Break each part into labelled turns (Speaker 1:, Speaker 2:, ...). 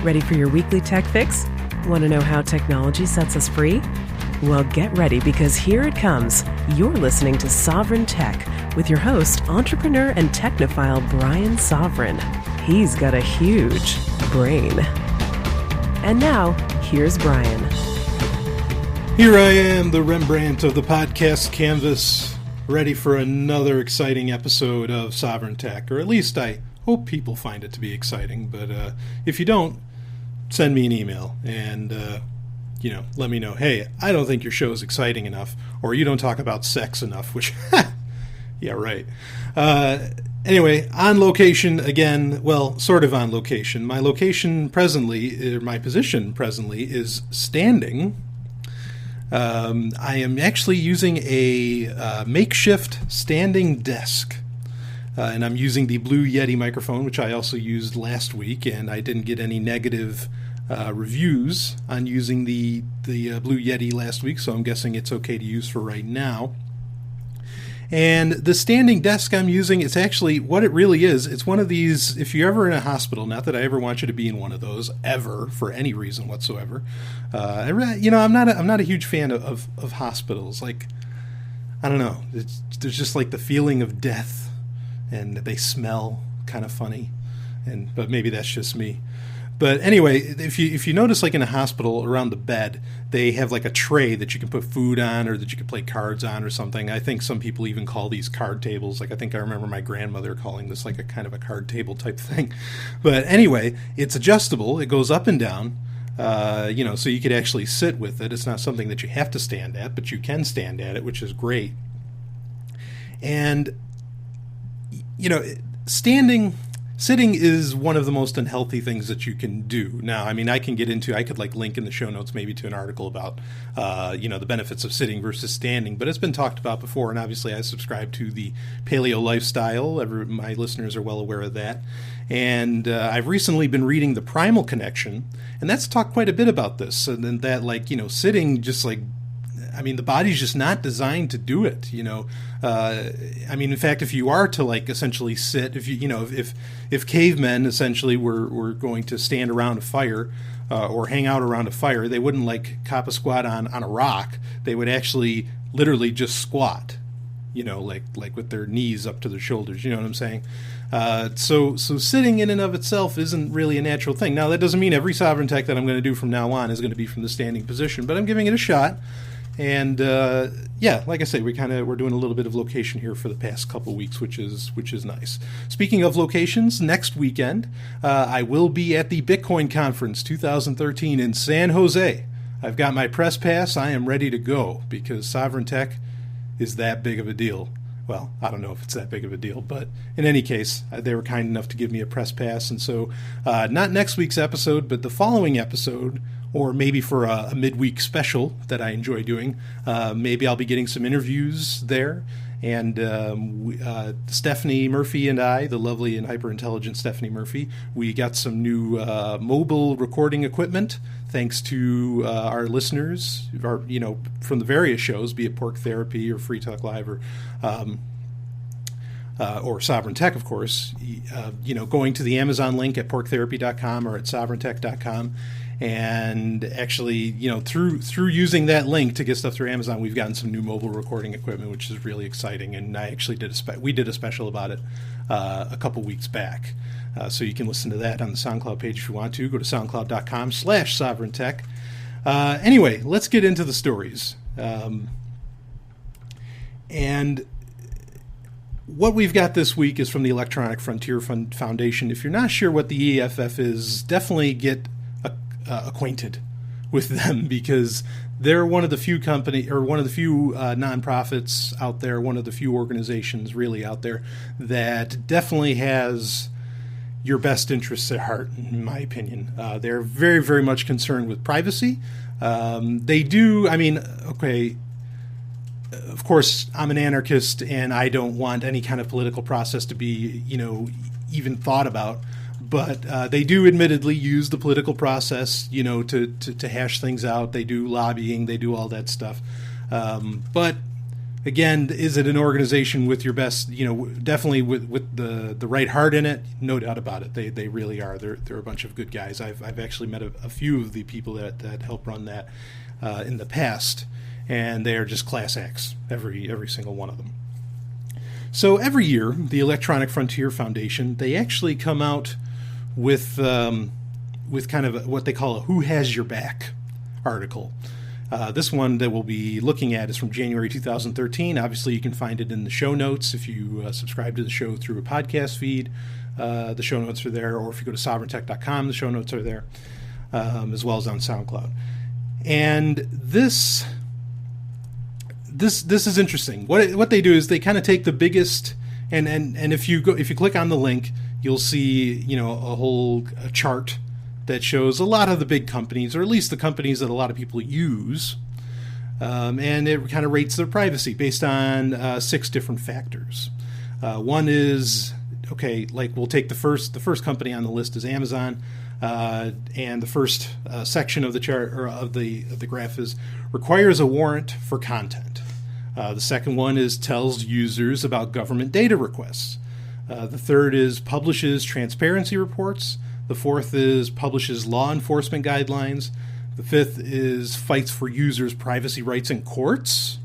Speaker 1: Ready for your weekly tech fix? Want to know how technology sets us free? Well, get ready because here it comes. You're listening to Sovryn Tech with your host, entrepreneur and technophile Brian Sovryn. He's got a huge brain. And now, here's Brian.
Speaker 2: Here I am, the Rembrandt of the podcast canvas, ready for another exciting episode of Sovryn Tech, or at least I hope people find it to be exciting, but if you don't, send me an email and, let me know, hey, I don't think your show is exciting enough, or you don't talk about sex enough, which, yeah, right. Anyway, on location again, well, sort of on location. My location presently, or my position presently, is Standin. I am actually using a makeshift standing desk. And I'm using the Blue Yeti microphone, which I also used last week, and I didn't get any negative reviews on using the Blue Yeti last week, so I'm guessing it's okay to use for right now. And the standing desk I'm using, it's actually, what it really is, it's one of these, if you're ever in a hospital, not that I ever want you to be in one of those, ever, for any reason whatsoever. I'm not a huge fan of hospitals. Like, I don't know, there's just like the feeling of death. And they smell kind of funny, but maybe that's just me. But anyway, if you notice, like in a hospital around the bed, they have like a tray that you can put food on, or that you can play cards on, or something. I think some people even call these card tables. Like I think I remember my grandmother calling this like a kind of a card table type thing. But anyway, it's adjustable. It goes up and down. So you could actually sit with it. It's not something that you have to stand at, but you can stand at it, which is great. And sitting is one of the most unhealthy things that you can do. Now, I mean, I could link in the show notes maybe to an article about, the benefits of sitting versus standing, but it's been talked about before, and obviously I subscribe to the paleo lifestyle. My listeners are well aware of that. And I've recently been reading The Primal Connection, and that's talked quite a bit about this, and then that, sitting just the body's just not designed to do it, in fact, if you are to essentially sit, if cavemen essentially were going to stand around a fire or hang out around a fire, they wouldn't cop a squat on a rock. They would actually literally just squat, with their knees up to their shoulders. You know what I'm saying? So sitting in and of itself isn't really a natural thing. Now, that doesn't mean every Sovryn Tech that I'm going to do from now on is going to be from the standing position, but I'm giving it a shot. And like I say, we're doing a little bit of location here for the past couple weeks, which is nice. Speaking of locations, next weekend I will be at the Bitcoin Conference 2013 in San Jose. I've got my press pass. I am ready to go because Sovryn Tech is that big of a deal. Well, I don't know if it's that big of a deal, but in any case, they were kind enough to give me a press pass. And so not next week's episode, but the following episode, or maybe for a midweek special that I enjoy doing, maybe I'll be getting some interviews there. And Stephanie Murphy and I, the lovely and hyper-intelligent Stephanie Murphy, we got some new mobile recording equipment thanks to our listeners, from the various shows, be it Pork Therapy or Free Talk Live or Sovryn Tech, of course, going to the Amazon link at porktherapy.com or at sovryntech.com. And actually, through using that link to get stuff through Amazon, we've gotten some new mobile recording equipment, which is really exciting. And I actually we did a special about it a couple weeks back. So you can listen to that on the SoundCloud page if you want to. Go to soundcloud.com/SovrynTech. Anyway, let's get into the stories. And what we've got this week is from the Electronic Frontier Foundation. If you're not sure what the EFF is, definitely get acquainted with them, because they're one of the few nonprofits out there, one of the few organizations really out there that definitely has your best interests at heart, in my opinion. They're very, very much concerned with privacy. They do, of course, I'm an anarchist and I don't want any kind of political process to be, even thought about. But they do admittedly use the political process, to hash things out. They do lobbying. They do all that stuff. But Again, is it an organization with your best, definitely with the right heart in it? No doubt about it. They really are. They're a bunch of good guys. I've actually met a few of the people that help run that in the past, and they are just class acts, every single one of them. So every year, the Electronic Frontier Foundation, they actually come out with kind of what they call a "Who Has Your Back" article. This one that we'll be looking at is from January 2013. Obviously, you can find it in the show notes if you subscribe to the show through a podcast feed. The show notes are there, or if you go to sovryntech.com, the show notes are there, as well as on SoundCloud. And this is interesting. What they do is they kind of take the biggest, and if you click on the link, you'll see a chart that shows a lot of the big companies, or at least the companies that a lot of people use, and it kind of rates their privacy based on 6 different factors. One is, we'll take the first company on the list is Amazon, and the first section of the chart or of the graph is requires a warrant for content. The second one is tells users about government data requests. The third is publishes transparency reports. The fourth is publishes law enforcement guidelines. The fifth is fights for users' privacy rights in courts.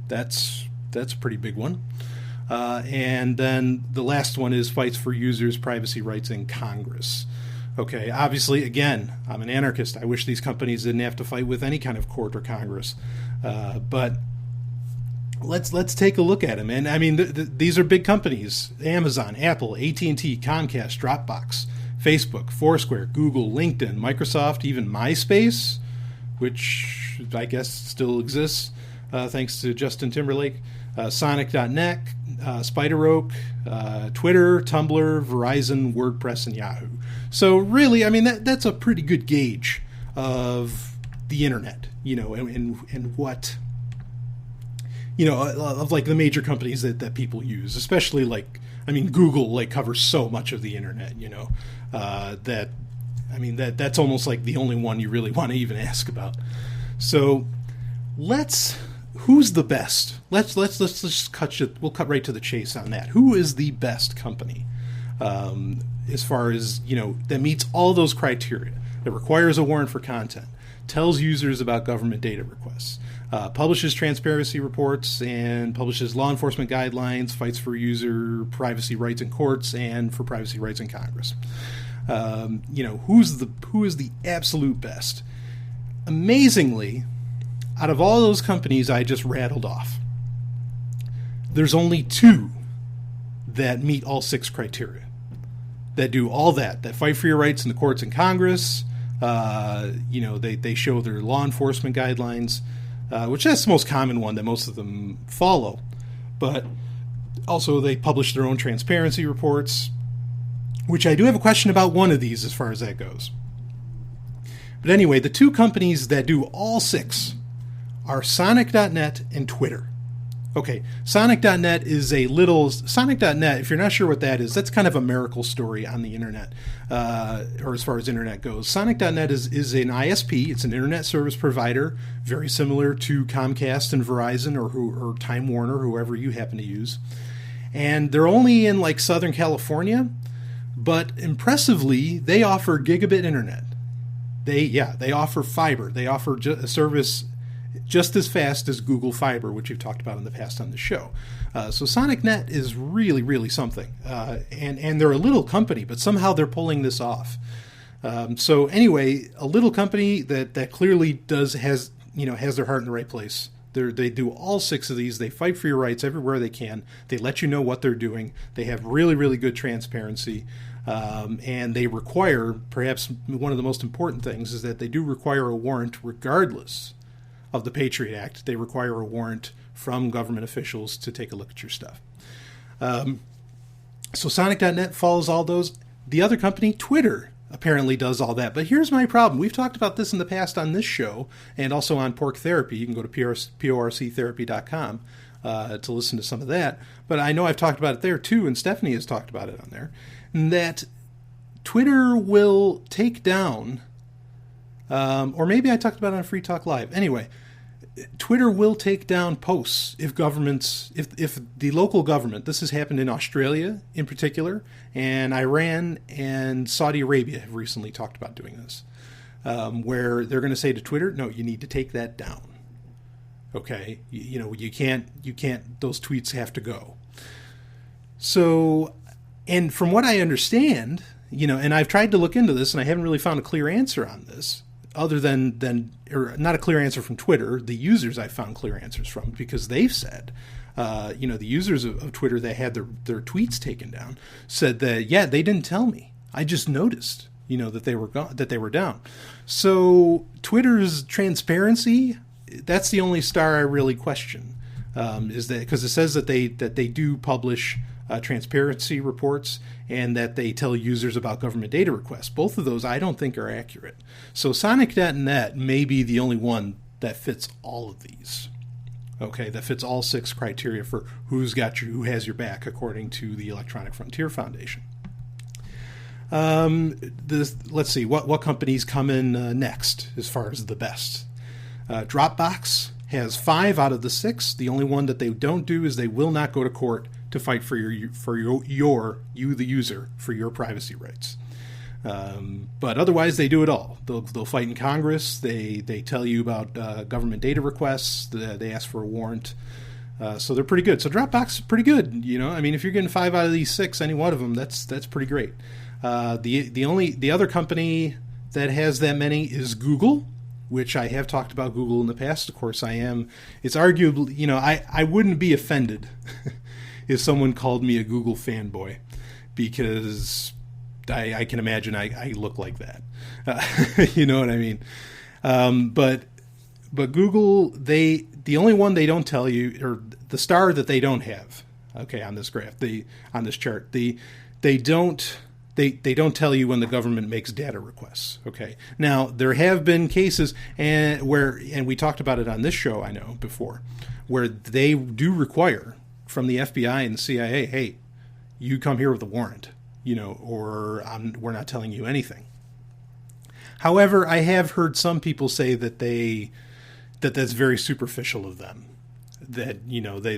Speaker 2: That's a pretty big one. And then the last one is fights for users' privacy rights in Congress. Okay, obviously, again, I'm an anarchist. I wish these companies didn't have to fight with any kind of court or Congress. But let's take a look at them. And I mean, these are big companies: Amazon, Apple, AT&T, Comcast, Dropbox, Facebook, Foursquare, Google, LinkedIn, Microsoft, even MySpace, which I guess still exists thanks to Justin Timberlake, Sonic.net, Spider-Oak, Twitter, Tumblr, Verizon, WordPress, and Yahoo. So really, I mean, that's a pretty good gauge of the internet, and what, of like the major companies that people use, especially Google covers so much of the internet, that's almost like the only one you really want to even ask about. So who's the best? Let's just we'll cut right to the chase on that. Who is the best company as far as, that meets all those criteria, that requires a warrant for content, tells users about government data requests, publishes transparency reports, and publishes law enforcement guidelines, fights for user privacy rights in courts and for privacy rights in Congress? Who is the absolute best? Amazingly, out of all those companies I just rattled off, there's only 2 that meet all 6 criteria, that do all that fight for your rights in the courts and Congress. They show their law enforcement guidelines, which that's the most common one that most of them follow. But also they publish their own transparency reports, which I do have a question about one of these as far as that goes. But anyway, the 2 companies that do all 6 are Sonic.net and Twitter. Okay, Sonic.net is Sonic.net, if you're not sure what that is, that's kind of a miracle story on the internet, or as far as internet goes. Sonic.net is an ISP, it's an internet service provider, very similar to Comcast and Verizon or Time Warner, whoever you happen to use. And they're only in Southern California, but impressively, they offer gigabit internet. They offer fiber. They offer a service just as fast as Google Fiber, which we've talked about in the past on the show. So SonicNet is really, really something. And they're a little company, but somehow they're pulling this off. So anyway, a little company that clearly has their heart in the right place. They do all 6 of these. They fight for your rights everywhere they can. They let you know what they're doing. They have really, really good transparency. And they require, perhaps one of the most important things is that they do require a warrant regardless of the Patriot Act. They require a warrant from government officials to take a look at your stuff. So Sonic.net follows all those. The other company, Twitter, apparently does all that. But here's my problem. We've talked about this in the past on this show and also on Pork Therapy. You can go to porctherapy.com to listen to some of that. But I know I've talked about it there too, and Stephanie has talked about it on there, that Twitter will take down, or maybe I talked about it on Free Talk Live. Anyway, Twitter will take down posts if governments, if the local government, this has happened in Australia in particular, and Iran and Saudi Arabia have recently talked about doing this, where they're going to say to Twitter, no, you need to take that down. Okay, you can't, those tweets have to go. So, and from what I understand, and I've tried to look into this and I haven't really found a clear answer on this, other than or not a clear answer from Twitter. The users I found clear answers from, because they've said, the users of Twitter that had their tweets taken down said that, yeah, they didn't tell me. I just noticed, that they were down. So Twitter's transparency, that's the only star I really question, is that because it says that they do publish transparency reports and that they tell users about government data requests. Both of those I don't think are accurate. So Sonic.net may be the only one that fits all of these. Okay, that fits all 6 criteria for who has your back, according to the Electronic Frontier Foundation. Let's see, what companies come in next as far as the best. Dropbox has 5 out of the 6. The only one that they don't do is they will not go to court to fight for you the user, for your privacy rights. But otherwise, they do it all. They'll fight in Congress. They tell you about government data requests. They ask for a warrant. So they're pretty good. So Dropbox is pretty good. If you're getting 5 out of these 6, any one of them, that's pretty great. The other company that has that many is Google, which I have talked about Google in the past. Of course, I am. It's arguably, I wouldn't be offended if someone called me a Google fanboy, because I can imagine I look like that. You know what I mean? But Google, the only one they don't tell you, or the star that they don't have, okay, on this graph, on this chart, they don't tell you when the government makes data requests. Okay. Now, there have been cases and we talked about it on this show, I know, before, where they do require from the FBI and the CIA, hey, you come here with a warrant, or we're not telling you anything. However, I have heard some people say that that's very superficial of them. That,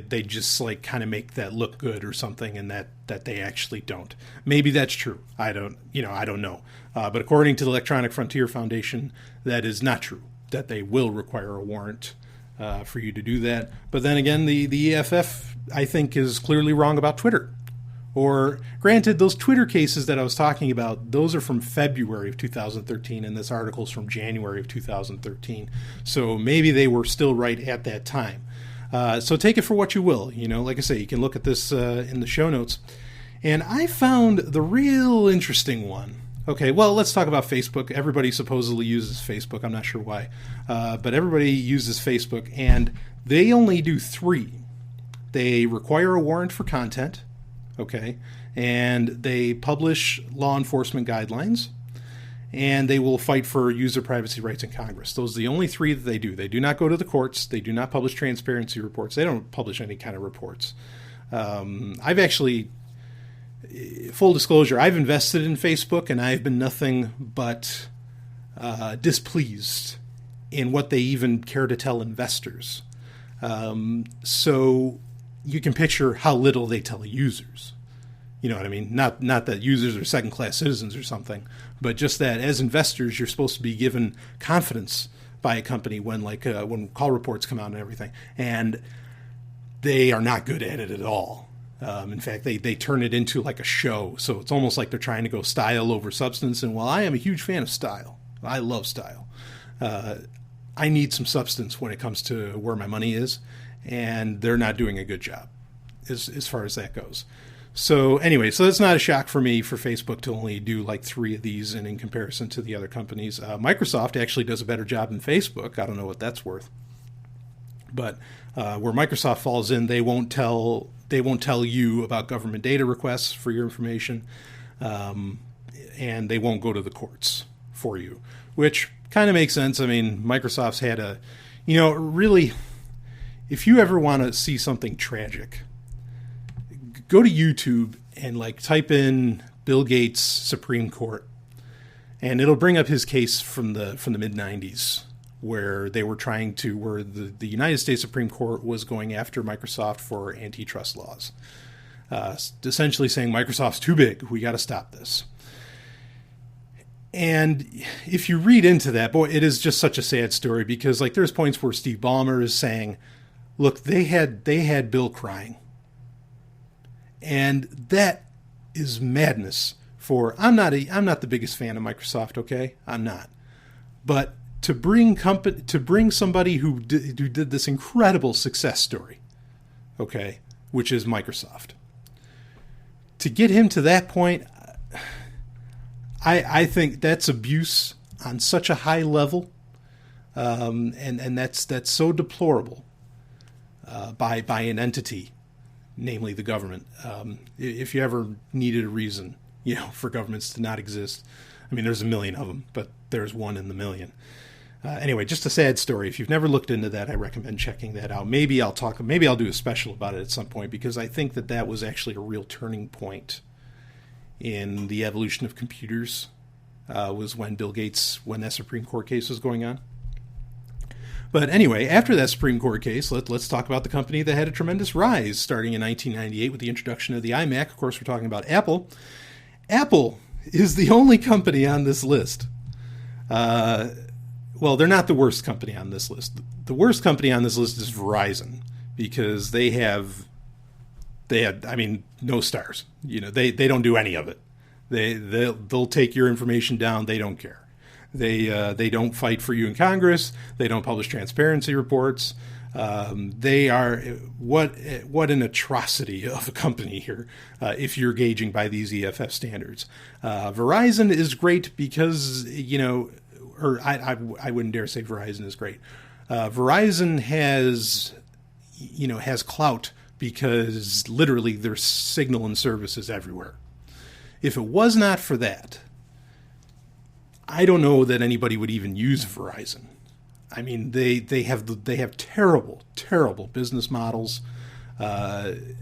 Speaker 2: they just like kind of make that look good or something, and that they actually don't. Maybe that's true. I don't know. But according to the Electronic Frontier Foundation, that is not true, that they will require a warrant for you to do that. But then again, the EFF, I think, is clearly wrong about Twitter. Or, granted, those Twitter cases that I was talking about, those are from February of 2013, and this article is from January of 2013. So maybe they were still right at that time. So take it for what you will. Like I say, you can look at this in the show notes. And I found the real interesting one. Okay, well, let's talk about Facebook. Everybody supposedly uses Facebook. I'm not sure why. But everybody uses Facebook, and they only do 3. They require a warrant for content, okay, and they publish law enforcement guidelines, and they will fight for user privacy rights in Congress. Those are the only 3 that they do. They do not go to the courts. They do not publish transparency reports. They don't publish any kind of reports. I've actually, full disclosure, I've invested in Facebook, and I've been nothing but displeased in what they even care to tell investors. So you can picture how little they tell users. You know what I mean? Not that users are second-class citizens or something, but just that as investors, you're supposed to be given confidence by a company when call reports come out and everything, and they are not good at it at all. In fact, they turn it into like a show, so it's almost like they're trying to go style over substance. And while I am a huge fan of style, I love style, I need some substance when it comes to where my money is, and they're not doing a good job as far as that goes. So anyway, so that's not a shock for me for Facebook to only do like 3 of these, and in comparison to the other companies. Microsoft actually does a better job than Facebook. I don't know what that's worth. But where Microsoft falls in, they won't tell you about government data requests for your information, and they won't go to the courts for you, which kind of makes sense. I mean, Microsoft's had really, if you ever want to see something tragic, go to YouTube and type in Bill Gates Supreme Court, and it'll bring up his case from the mid-90s, where they were where the United States Supreme Court was going after Microsoft for antitrust laws. Essentially saying Microsoft's too big, we got to stop this. And if you read into that, boy, it is just such a sad story, because like there's points where Steve Ballmer is saying, look, they had Bill crying. And that is madness. I'm not the biggest fan of Microsoft, okay? I'm not. But to bring somebody who did this incredible success story, okay, which is Microsoft, to get him to that point, I think that's abuse on such a high level, and that's so deplorable by an entity, namely the government. If you ever needed a reason, for governments to not exist, I mean, there's a million of them, but there's one in the million. Anyway, just a sad story. If you've never looked into that, I recommend checking that out. Maybe I'll do a special about it at some point, because I think that was actually a real turning point in the evolution of computers, was when when that Supreme Court case was going on. But anyway, after that Supreme Court case, let's talk about the company that had a tremendous rise starting in 1998 with the introduction of the iMac. Of course, we're talking about Apple. Apple is the only company on this list. Well, they're not the worst company on this list. The worst company on this list is Verizon, because they had no stars. They don't do any of it. They'll take your information down. They don't care. They don't fight for you in Congress. They don't publish transparency reports. They are what an atrocity of a company here, if you're gauging by these EFF standards. Verizon is great because I wouldn't dare say Verizon is great. Verizon has clout because literally there's signal and services everywhere. If it was not for that, I don't know that anybody would even use Verizon. I mean, they have terrible business models, and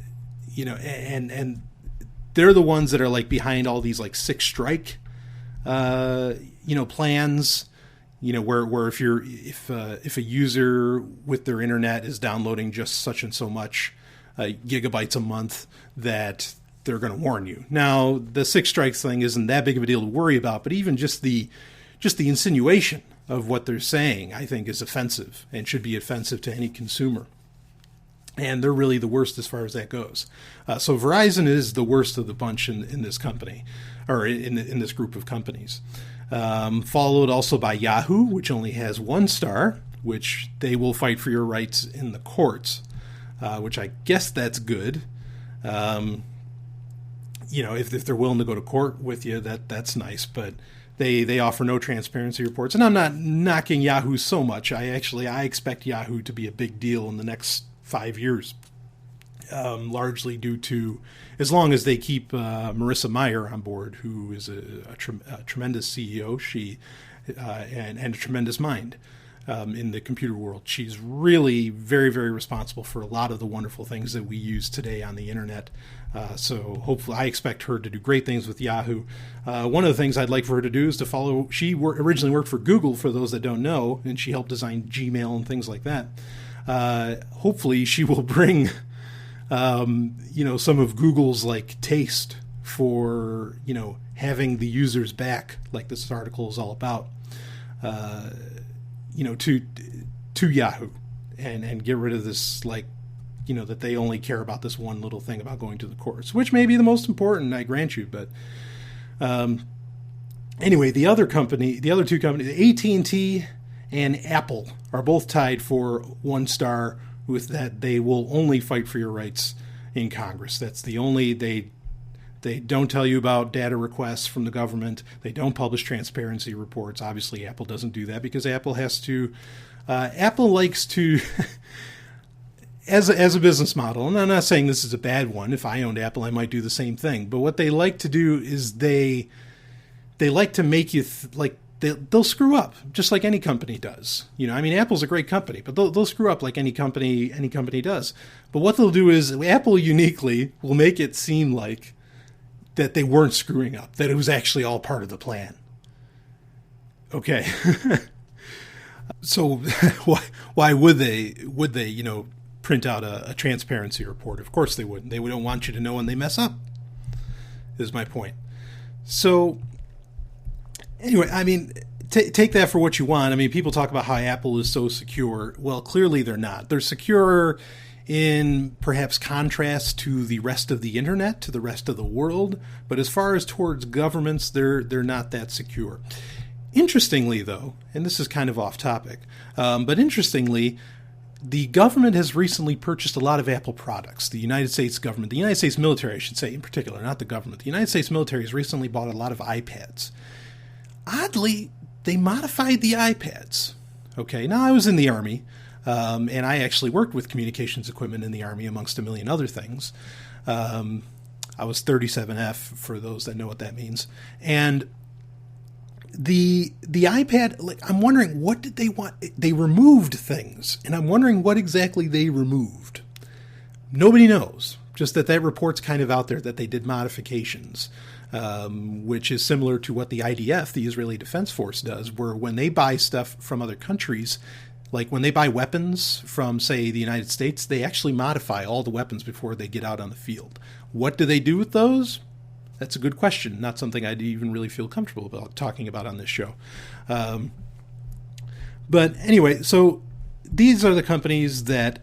Speaker 2: they're the ones that are like behind all these like 6 strike, plans, where if a user with their internet is downloading just such and so much gigabytes a month, that they're going to warn you. Now, the 6 strikes thing isn't that big of a deal to worry about, but even just the insinuation of what they're saying, I think, is offensive and should be offensive to any consumer. And they're really the worst as far as that goes. So Verizon is the worst of the bunch in this company, or in this group of companies. Followed also by Yahoo, which only has 1 star, which they will fight for your rights in the courts, which I guess that's good. If they're willing to go to court with you, that's nice, but they offer no transparency reports. And I'm not knocking Yahoo so much. I expect Yahoo to be a big deal in the next 5 years, largely due to, as long as they keep Marissa Mayer on board, who is a tremendous CEO, and a tremendous mind in the computer world. She's really very, very responsible for a lot of the wonderful things that we use today on the internet. So hopefully, I expect her to do great things with Yahoo. One of the things I'd like for her to do is to follow. She originally worked for Google, for those that don't know, and she helped design Gmail and things like that. Hopefully, she will bring, some of Google's like taste for having the users back, like this article is all about. To Yahoo, and get rid of this, that they only care about this one little thing about going to the courts, which may be the most important, I grant you. But anyway, the other two companies, AT&T and Apple, are both tied for 1 star, with that they will only fight for your rights in Congress. That's the only, they don't tell you about data requests from the government. They don't publish transparency reports. Obviously, Apple doesn't do that because Apple has to. Apple likes to, as a business model, and I'm not saying this is a bad one. If I owned Apple, I might do the same thing. But what they like to do is they like to make you they'll screw up, just like any company does. Apple's a great company, but they'll screw up like any company does. But what they'll do is Apple uniquely will make it seem like that they weren't screwing up, that it was actually all part of the plan. Okay. So why would they, print out a transparency report? Of course they wouldn't. They don't want you to know when they mess up, is my point. So anyway, I mean, take that for what you want. I mean, people talk about how Apple is so secure. Well, clearly they're not. They're secure in perhaps contrast to the rest of the internet, to the rest of the world. But as far as towards governments, they're not that secure. Interestingly, though, and this is kind of off topic, but interestingly, the government has recently purchased a lot of Apple products. The United States government, the United States military, I should say, in particular, not the government. The United States military has recently bought a lot of iPads. Oddly, they modified the iPads. Okay, now I was in the Army, and I actually worked with communications equipment in the Army, amongst a million other things. I was 37F, for those that know what that means. And the iPad, like, I'm wondering, what did they want? They removed things, and I'm wondering what exactly they removed. Nobody knows. Just that report's kind of out there that they did modifications, which is similar to what the IDF, the Israeli Defense Force, does, where when they buy stuff from other countries, like when they buy weapons from, say, the United States, they actually modify all the weapons before they get out on the field. What do they do with those? That's a good question. Not something I'd even really feel comfortable about talking about on this show. But anyway, so these are the companies that,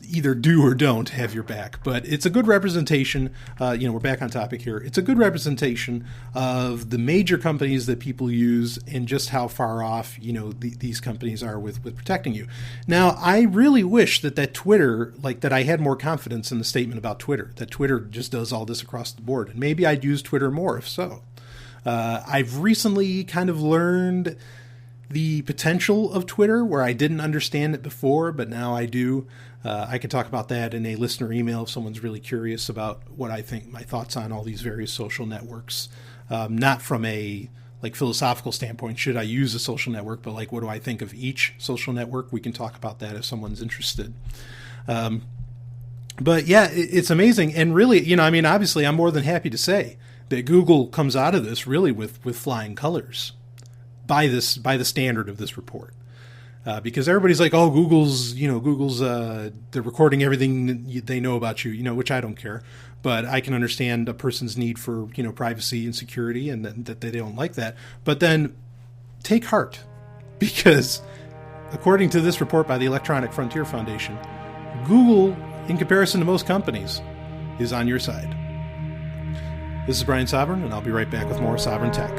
Speaker 2: either do or don't have your back. But it's a good representation. We're back on topic here. It's a good representation of the major companies that people use and just how far off, these companies are with protecting you. Now, I really wish that Twitter, that I had more confidence in the statement about Twitter, that Twitter just does all this across the board. And maybe I'd use Twitter more if so. I've recently kind of learned the potential of Twitter where I didn't understand it before, but now I do. I can talk about that in a listener email if someone's really curious about what I think, my thoughts on all these various social networks. Not from a philosophical standpoint, should I use a social network, but what do I think of each social network? We can talk about that if someone's interested. But yeah, it's amazing. And really, obviously I'm more than happy to say that Google comes out of this really with flying colors by the standard of this report. Because everybody's like, oh, Google's they're recording everything they know about you, which I don't care. But I can understand a person's need for, privacy and security, and that they don't like that. But then take heart, because according to this report by the Electronic Frontier Foundation, Google, in comparison to most companies, is on your side. This is Brian Sovryn, and I'll be right back with more Sovryn Tech.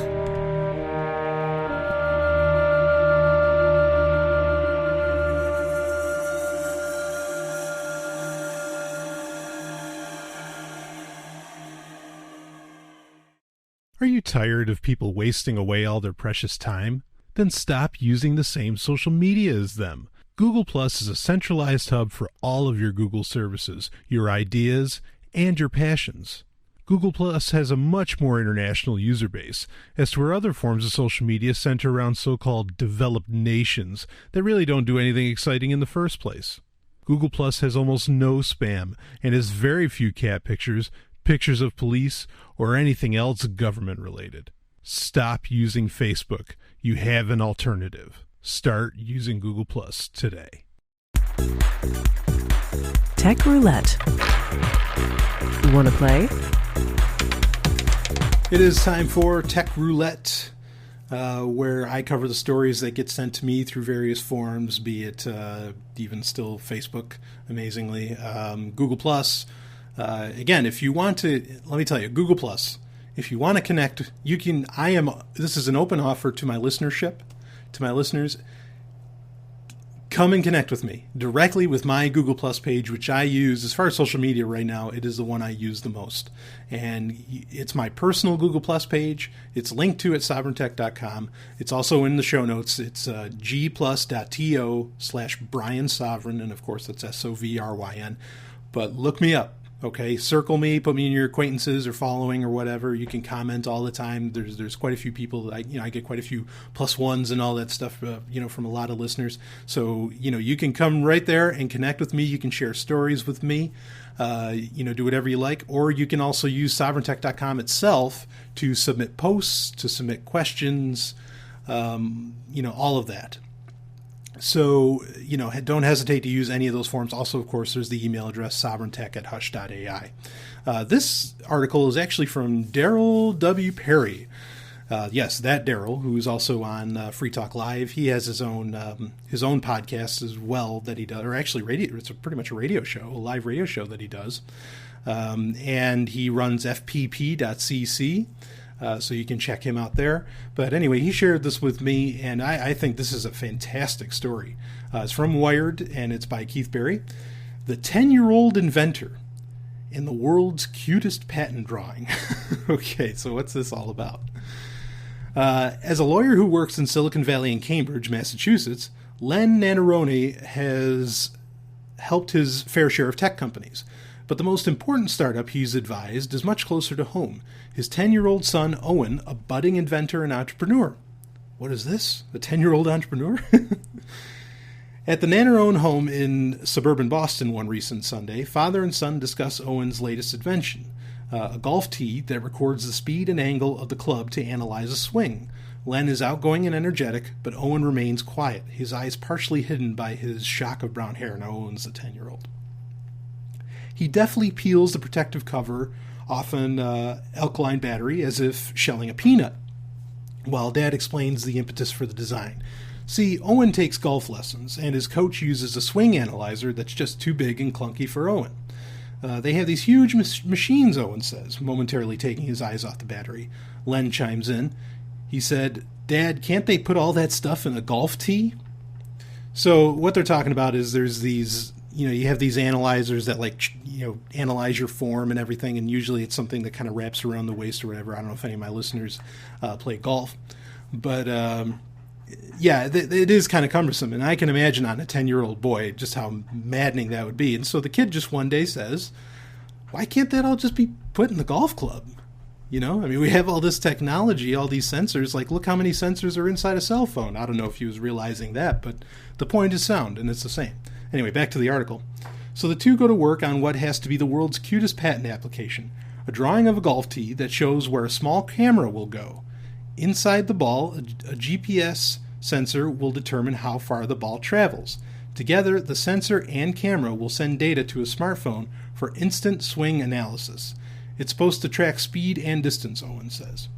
Speaker 2: Are you tired of people wasting away all their precious time? Then stop using the same social media as them. Google Plus is a centralized hub for all of your Google services, your ideas, and your passions. Google Plus has a much more international user base, as to where other forms of social media center around so-called developed nations that really don't do anything exciting in the first place. Google Plus has almost no spam and has very few cat pictures of police, or anything else government-related. Stop using Facebook. You have an alternative. Start using Google Plus today.
Speaker 1: Tech Roulette. You want to play?
Speaker 2: It is time for Tech Roulette, where I cover the stories that get sent to me through various forums, be it even still Facebook, amazingly, Google Plus. Again, if you want to, let me tell you, Google Plus, if you want to connect, you can, this is an open offer to my listenership, to my listeners. Come and connect with me directly with my Google Plus page, which I use as far as social media right now. It is the one I use the most. And it's my personal Google Plus page. It's linked to at sovryntech.com. It's also in the show notes. It's gplus.to/Brian Sovryn. And of course, that's Sovryn. But look me up. Okay, circle me, put me in your acquaintances or following or whatever. You can comment all the time. There's quite a few people. I get quite a few +1s and all that stuff. From a lot of listeners. So you can come right there and connect with me. You can share stories with me. Do whatever you like. Or you can also use sovryntech.com itself to submit posts, to submit questions. All of that. So, don't hesitate to use any of those forms. Also, of course, there's the email address, sovereigntech@hush.ai. This article is actually from Daryl W. Perry. Yes, that Daryl, who's also on Free Talk Live. He has his own podcast as well that he does, or actually radio. It's pretty much a radio show, a live radio show that he does. And he runs fpp.cc. So you can check him out there. But anyway, he shared this with me, and I think this is a fantastic story. It's from Wired, and it's by Keith Berry. The 10-year-old inventor in the world's cutest patent drawing. Okay, so what's this all about? As a lawyer who works in Silicon Valley and Cambridge, Massachusetts, Len Nannerone has helped his fair share of tech companies. But the most important startup he's advised is much closer to home. His 10-year-old son, Owen, a budding inventor and entrepreneur. What is this? A 10-year-old entrepreneur? At the Nannerone home in suburban Boston one recent Sunday, father and son discuss Owen's latest invention, a golf tee that records the speed and angle of the club to analyze a swing. Len is outgoing and energetic, but Owen remains quiet, his eyes partially hidden by his shock of brown hair. Now Owen's the 10-year-old. He deftly peels the protective cover off an alkaline battery as if shelling a peanut, while Dad explains the impetus for the design. See, Owen takes golf lessons, and his coach uses a swing analyzer that's just too big and clunky for Owen. They have these huge machines, Owen says, momentarily taking his eyes off the battery. Len chimes in. He said, Dad, can't they put all that stuff in a golf tee? So what they're talking about is there's these... you have these analyzers that analyze your form and everything, and usually it's something that kind of wraps around the waist or whatever. I don't know if any of my listeners play golf, but it is kind of cumbersome, and I can imagine on a 10-year-old boy just how maddening that would be. And so the kid just one day says, why can't that all just be put in the golf club? We have all this technology, all these sensors. Like, look how many sensors are inside a cell phone. I don't know if he was realizing that, but the point is sound, and it's the same. Anyway, back to the article. So the two go to work on what has to be the world's cutest patent application, a drawing of a golf tee that shows where a small camera will go. Inside the ball, a GPS sensor will determine how far the ball travels. Together, the sensor and camera will send data to a smartphone for instant swing analysis. It's supposed to track speed and distance, Owen says.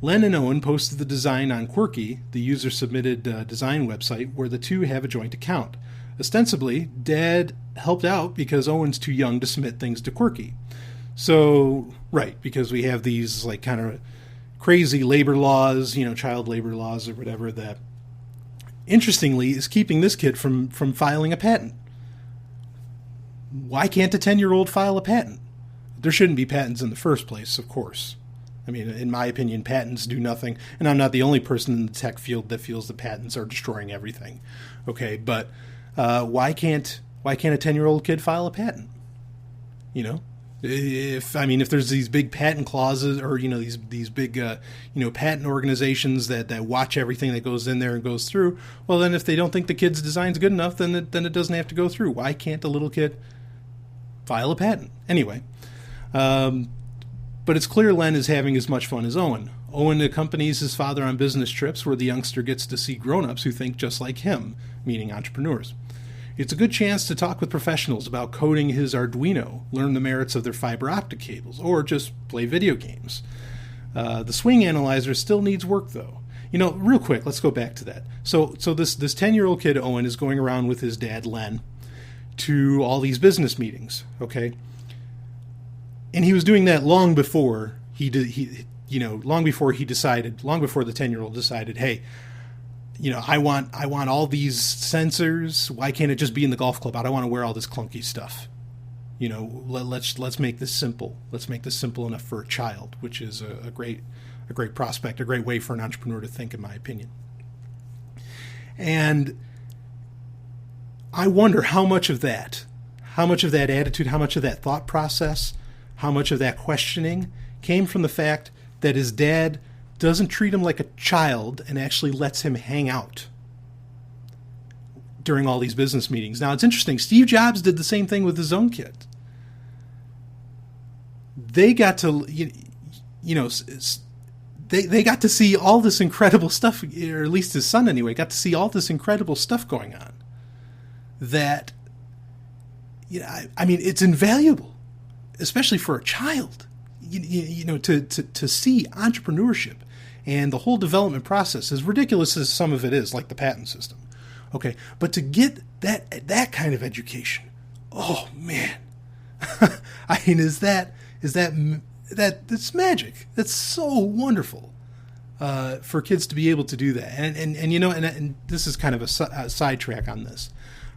Speaker 2: Len and Owen posted the design on Quirky, the user-submitted design website, where the two have a joint account. Ostensibly, Dad helped out because Owen's too young to submit things to Quirky. So, right, because we have these kind of crazy labor laws, child labor laws or whatever, that, interestingly, is keeping this kid from filing a patent. Why can't a 10-year-old file a patent? There shouldn't be patents in the first place, of course. In my opinion, patents do nothing, and I'm not the only person in the tech field that feels that patents are destroying everything. Okay, but why can't a 10-year-old kid file a patent? If there's these big patent clauses, or these big patent organizations that watch everything that goes in there and goes through, well, then if they don't think the kid's design's good enough, then it doesn't have to go through. Why can't a little kid file a patent? Anyway. But it's clear Len is having as much fun as Owen. Owen accompanies his father on business trips where the youngster gets to see grown-ups who think just like him, meaning entrepreneurs. It's a good chance to talk with professionals about coding his Arduino, learn the merits of their fiber optic cables, or just play video games. The swing analyzer still needs work, though. Real quick, let's go back to that. So this 10-year-old kid, Owen, is going around with his dad, Len, to all these business meetings, okay? And he was doing that long before long before the 10-year-old decided, hey, I want all these sensors. Why can't it just be in the golf club? I don't want to wear all this clunky stuff. Let's make this simple. Let's make this simple enough for a child, which is a great prospect, a great way for an entrepreneur to think, in my opinion. And I wonder how much of that attitude, how much of that thought process, how much of that questioning came from the fact that his dad doesn't treat him like a child and actually lets him hang out during all these business meetings. Now, it's interesting. Steve Jobs did the same thing with his own kid. They got to, they they got to see all this incredible stuff, or at least his son anyway, got to see all this incredible stuff going on. That, I mean, it's invaluable, especially for a child. To see entrepreneurship and the whole development process, as ridiculous as some of it is, like the patent system. Okay, but to get that kind of education, oh man, I mean, that's magic. That's so wonderful for kids to be able to do that. And this is kind of a sidetrack on this,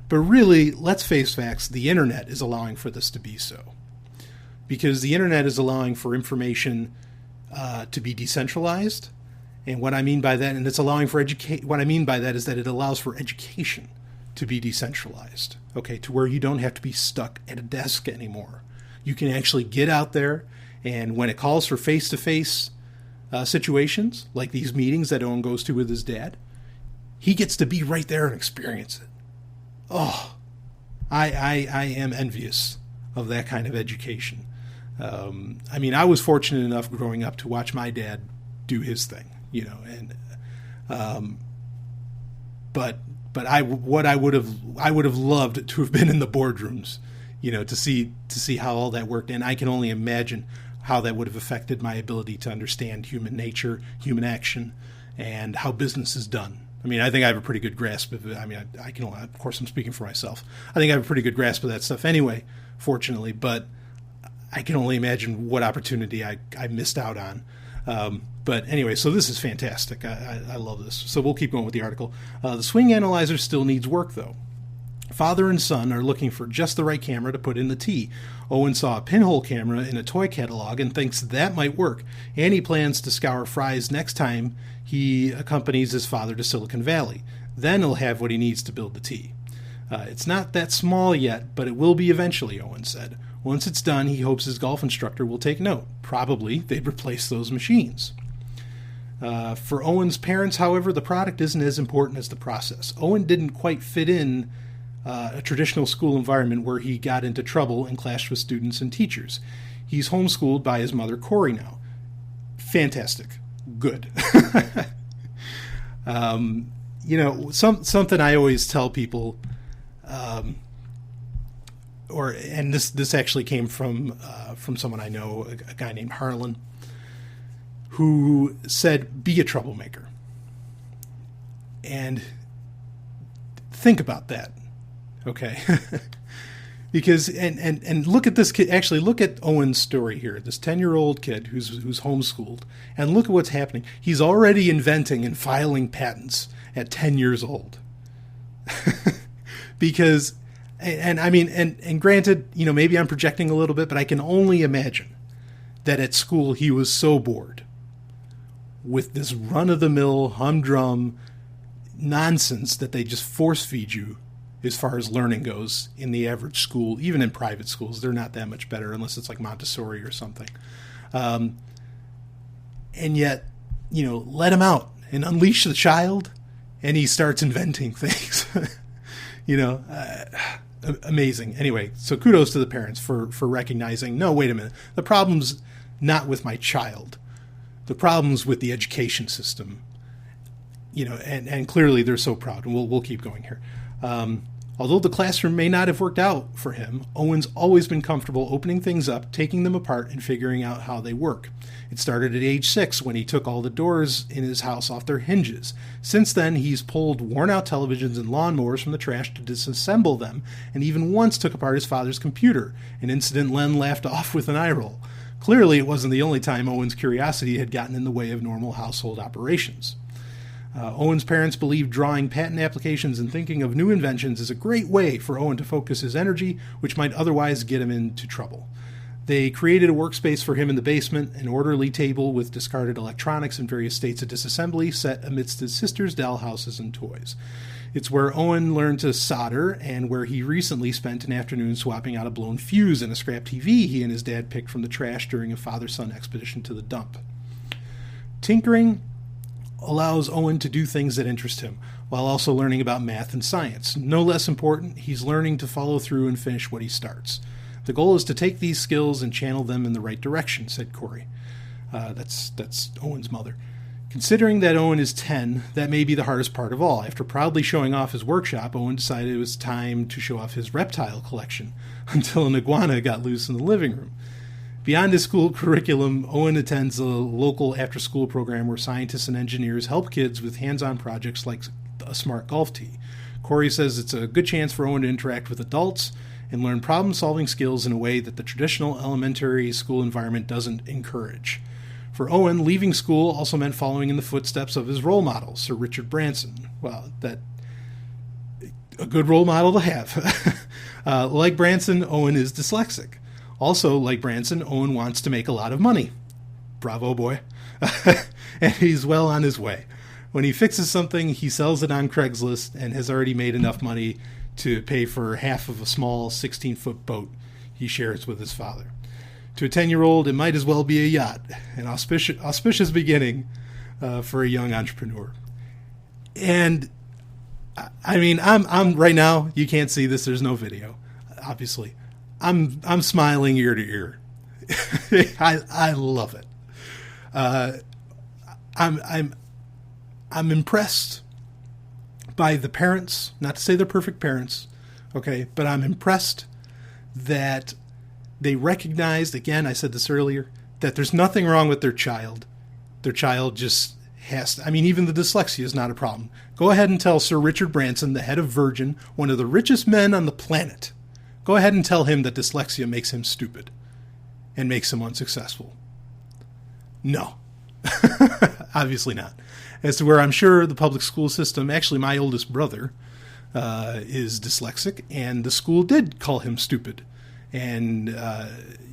Speaker 2: but really, let's face facts. The internet is allowing for this to be so. Because the internet is allowing for information to be decentralized, and what I mean by that, and it's allowing for what I mean by that is that it allows for education to be decentralized. Okay, to where you don't have to be stuck at a desk anymore. You can actually get out there, and when it calls for face-to-face situations, like these meetings that Owen goes to with his dad, he gets to be right there and experience it. Oh, I am envious of that kind of education. I mean, I was fortunate enough growing up to watch my dad do his thing, but I would have loved to have been in the boardrooms, to see how all that worked, and I can only imagine how that would have affected my ability to understand human nature, human action, and how business is done. I mean, I think I have a pretty good grasp of it. I mean, I can only, of course, I'm speaking for myself. I think I have a pretty good grasp of that stuff anyway, fortunately, but I can only imagine what opportunity I missed out on. But anyway, so this is fantastic. I love this. So we'll keep going with the article. The swing analyzer still needs work, though. Father and son are looking for just the right camera to put in the tea. Owen saw a pinhole camera in a toy catalog and thinks that might work, and he plans to scour Fry's next time he accompanies his father to Silicon Valley. Then he'll have what he needs to build the tea. It's not that small yet, but it will be eventually, Owen said. Once it's done, he hopes his golf instructor will take note. Probably they'd replace those machines. For Owen's parents, however, the product isn't as important as the process. Owen didn't quite fit in a traditional school environment where he got into trouble and clashed with students and teachers. He's homeschooled by his mother, Corey, now. Fantastic. Good. Something I always tell people, and this actually came from someone I know, a guy named Harlan, who said, be a troublemaker. And think about that, okay? Because, and look at this kid, actually look at Owen's story here, this 10-year-old kid who's homeschooled, and look at what's happening. He's already inventing and filing patents at 10 years old. Because, and granted, maybe I'm projecting a little bit, but I can only imagine that at school he was so bored with this run-of-the-mill, humdrum nonsense that they just force-feed you as far as learning goes in the average school. Even in private schools, they're not that much better unless it's like Montessori or something. And yet, let him out and unleash the child, and he starts inventing things. Amazing. Anyway, so kudos to the parents for recognizing, no, wait a minute, the problem's not with my child. The problem's with the education system. And clearly they're so proud. And we'll keep going here. Although the classroom may not have worked out for him, Owen's always been comfortable opening things up, taking them apart, and figuring out how they work. It started at age 6 when he took all the doors in his house off their hinges. Since then, he's pulled worn-out televisions and lawnmowers from the trash to disassemble them, and even once took apart his father's computer, an incident Len laughed off with an eye roll. Clearly, it wasn't the only time Owen's curiosity had gotten in the way of normal household operations. Owen's parents believe drawing patent applications and thinking of new inventions is a great way for Owen to focus his energy, which might otherwise get him into trouble. They created a workspace for him in the basement, an orderly table with discarded electronics in various states of disassembly set amidst his sister's dollhouses and toys. It's where Owen learned to solder and where he recently spent an afternoon swapping out a blown fuse in a scrap TV he and his dad picked from the trash during a father-son expedition to the dump. Tinkering allows Owen to do things that interest him, while also learning about math and science. No less important, he's learning to follow through and finish what he starts. The goal is to take these skills and channel them in the right direction, said Corey. That's Owen's mother. Considering that Owen is 10, that may be the hardest part of all. After proudly showing off his workshop, Owen decided it was time to show off his reptile collection, until an iguana got loose in the living room. Beyond his school curriculum, Owen attends a local after-school program where scientists and engineers help kids with hands-on projects like a smart golf tee. Corey says it's a good chance for Owen to interact with adults and learn problem-solving skills in a way that the traditional elementary school environment doesn't encourage. For Owen, leaving school also meant following in the footsteps of his role model, Sir Richard Branson. Well, that's a good role model to have. Like Branson, Owen is dyslexic. Also, like Branson, Owen wants to make a lot of money. Bravo, boy. And he's well on his way. When he fixes something, he sells it on Craigslist and has already made enough money to pay for half of a small 16-foot boat he shares with his father. To a 10-year-old, it might as well be a yacht, an auspicious beginning for a young entrepreneur. And I mean, I'm right now. You can't see this. There's no video, obviously. I'm smiling ear to ear. I love it. I'm impressed by the parents. Not to say they're perfect parents, okay, but I'm impressed that they recognized, again, I said this earlier, that there's nothing wrong with their child. Their child just has to, I mean, even the dyslexia is not a problem. Go ahead and tell Sir Richard Branson, the head of Virgin, one of the richest men on the planet, go ahead and tell him that dyslexia makes him stupid and makes him unsuccessful. No. Obviously not. As to where I'm sure the public school system, actually my oldest brother is dyslexic, and the school did call him stupid. And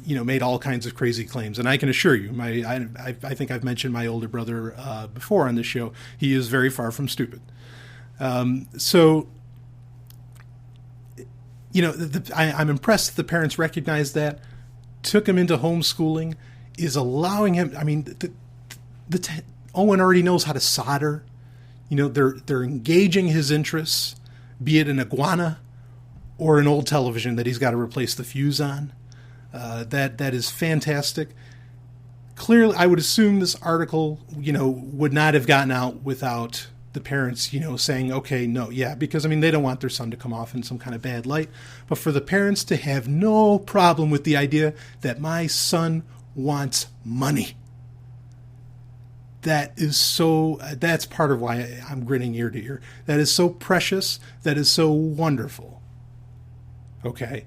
Speaker 2: made all kinds of crazy claims. And I can assure you, I think I've mentioned my older brother before on this show. He is very far from stupid. I'm impressed that the parents recognized that, took him into homeschooling, is allowing him. I mean, Owen already knows how to solder. They're engaging his interests, be it an iguana or an old television that he's got to replace the fuse on. That is fantastic. Clearly, I would assume this article, would not have gotten out without the parents, saying, okay, no, yeah, because, I mean, they don't want their son to come off in some kind of bad light. But for the parents to have no problem with the idea that my son wants money, that's part of why I'm grinning ear to ear. That is so precious. That is so wonderful. Okay.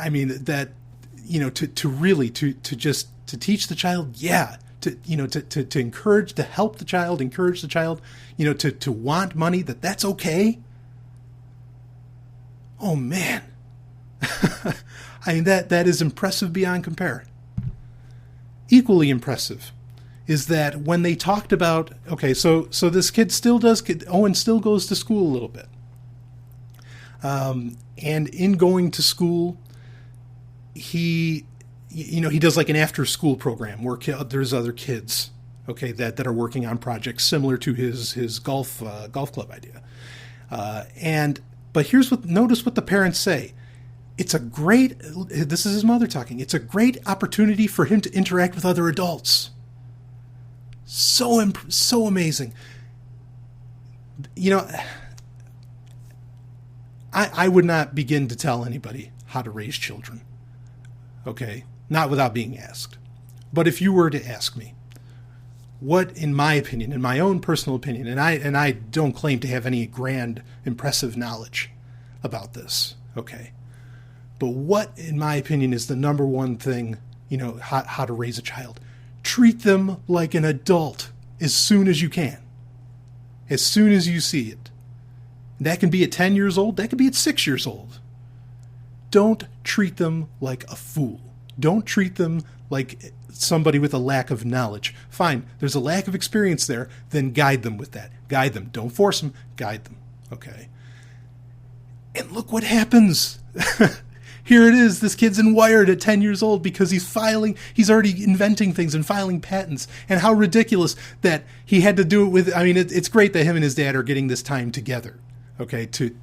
Speaker 2: I mean, that, to teach the child, to encourage, to help the child, to want money, that's okay. Oh man. I mean, that is impressive beyond compare. Equally impressive is that when they talked about, okay, so this kid Owen still goes to school a little bit. And in going to school, he does like an after-school program where there's other kids, okay, that are working on projects similar to his golf club idea. But notice what the parents say. This is his mother talking. It's a great opportunity for him to interact with other adults. So amazing. I would not begin to tell anybody how to raise children, okay? Not without being asked. But if you were to ask me, what, in my opinion, in my own personal opinion, and I don't claim to have any grand, impressive knowledge about this, okay? But what, in my opinion, is the number one thing, how to raise a child? Treat them like an adult as soon as you can, as soon as you see it. That can be at 10 years old. That can be at 6 years old. Don't treat them like a fool. Don't treat them like somebody with a lack of knowledge. Fine, there's a lack of experience there. Then guide them with that. Guide them. Don't force them. Guide them. Okay? And look what happens. Here it is. This kid's wired at 10 years old because he's already inventing things and filing patents. And how ridiculous that he had to do it with, I mean, it's great that him and his dad are getting this time together. Okay, to,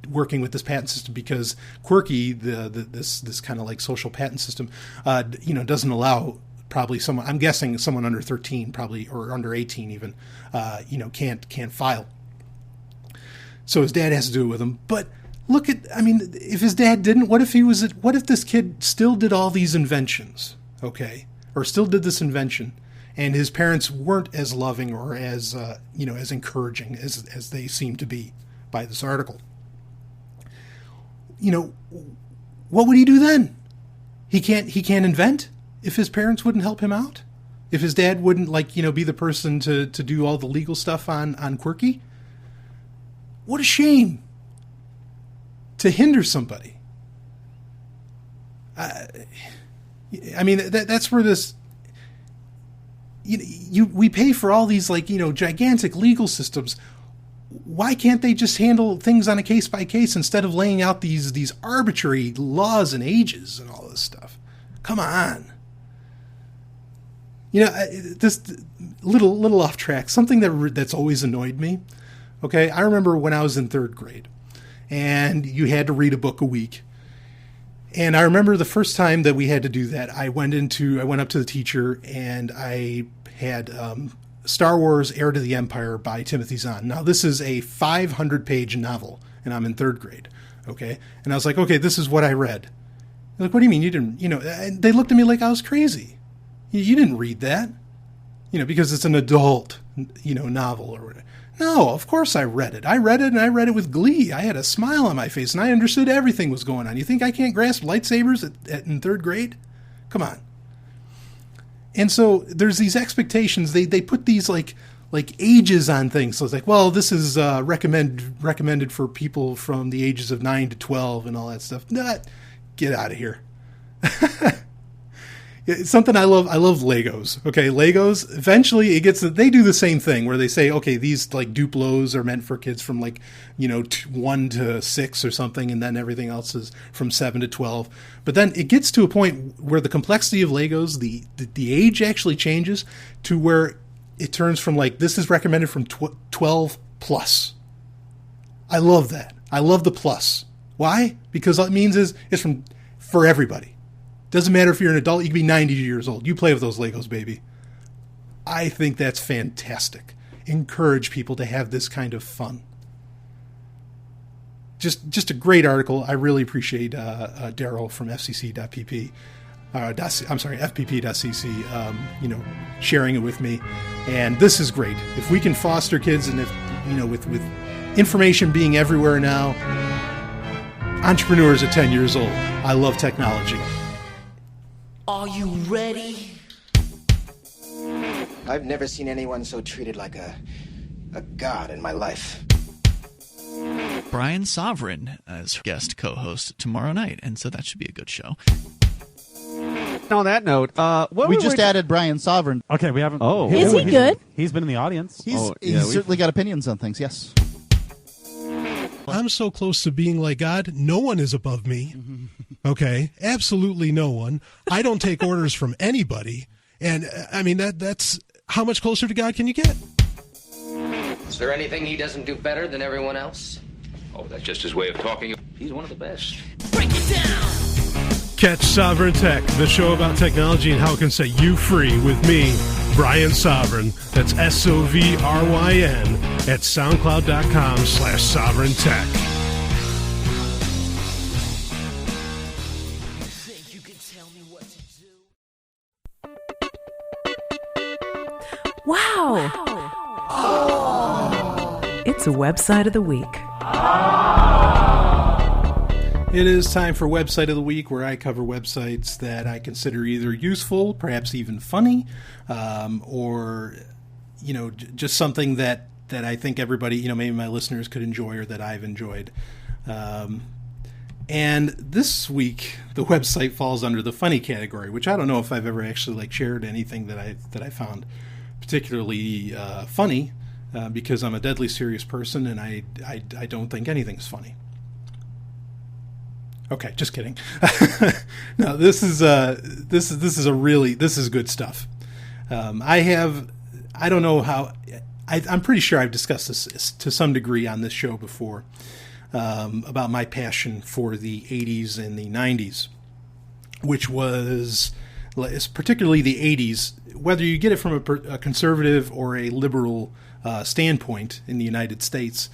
Speaker 2: working with this patent system, because Quirky, this kind of like social patent system, doesn't allow probably someone, I'm guessing someone under 13 probably, or under 18 even, can't file. So his dad has to do it with him. But look at, if his dad didn't, what if this kid still did all these inventions, okay? Or still did this invention, and his parents weren't as loving or as, as encouraging as they seem to be by this article. What would he do then? He can't invent if his parents wouldn't help him out? If his dad wouldn't be the person to do all the legal stuff on Quirky? What a shame to hinder somebody. That's where this, we pay for all these gigantic legal systems. Why can't they just handle things on a case by case instead of laying out these arbitrary laws and ages and all this stuff? Come on. This little off track, something that's always annoyed me. Okay, I remember when I was in 3rd grade, and you had to read a book a week. And I remember the first time that we had to do that, I went up to the teacher, and I had Star Wars: Heir to the Empire by Timothy Zahn. Now, this is a 500-page novel, and I'm in 3rd grade. Okay, and I was like, okay, this is what I read. They're like, what do you mean you didn't? And they looked at me like I was crazy. You didn't read that, because it's an adult, novel or whatever. No, of course I read it. I read it with glee. I had a smile on my face, and I understood everything was going on. You think I can't grasp lightsabers in 3rd grade? Come on. And so there's these expectations. They put these like ages on things. So it's like, well, this is recommended for people from the ages of 9 to 12 and all that stuff. Nah, get out of here. It's something I love. I love Legos. Okay, Legos. Eventually, they do the same thing where they say, okay, these Duplos are meant for kids from 1 to 6 or something, and then everything else is from 7 to 12. But then it gets to a point where the complexity of Legos, the age actually changes to where it turns from this is recommended from 12 plus. I love that. I love the plus. Why? Because what it means is it's for everybody. Doesn't matter if you're an adult, you can be 90 years old. You play with those Legos, baby. I think that's fantastic. Encourage people to have this kind of fun. Just a great article. I really appreciate Daryl from fcc.pp. FPP.cc, sharing it with me. And this is great. If we can foster kids, and if, with information being everywhere now, entrepreneurs at 10 years old. I love technology.
Speaker 3: Are you ready?
Speaker 4: I've never seen anyone so treated like a god in my life.
Speaker 5: Brian Sovryn as guest co-host tomorrow night, and so that should be a good show.
Speaker 6: On that note,
Speaker 7: we just added Brian Sovryn.
Speaker 6: Okay, we haven't.
Speaker 8: Oh, is he good?
Speaker 6: He's been in the audience.
Speaker 7: He's certainly got opinions on things. Yes.
Speaker 9: I'm so close to being like God, no one is above me. Okay? Absolutely no one. I don't take orders from anybody. And, that's how much closer to God can you get?
Speaker 3: Is there anything he doesn't do better than everyone else?
Speaker 10: Oh, that's just his way of talking. He's one of the best.
Speaker 3: Break it down!
Speaker 9: Catch Sovryn Tech, the show about technology and how it can set you free with me, Brian Sovryn. That's Sovryn at soundcloud.com/SovrynTech.
Speaker 3: Think you can tell me what to do?
Speaker 1: Wow. Oh. It's a website of the week.
Speaker 2: It is time for Website of the Week, where I cover websites that I consider either useful, perhaps even funny, or, just something that I think everybody, maybe my listeners could enjoy or that I've enjoyed. And this week, the website falls under the funny category, which I don't know if I've ever actually shared anything that I found particularly funny, because I'm a deadly serious person and I don't think anything's funny. Okay, just kidding. No, this is good stuff. I don't know how. I'm pretty sure I've discussed this to some degree on this show before, about my passion for the 80s and the 90s, which was particularly the 80s, whether you get it from a conservative or a liberal standpoint in the United States,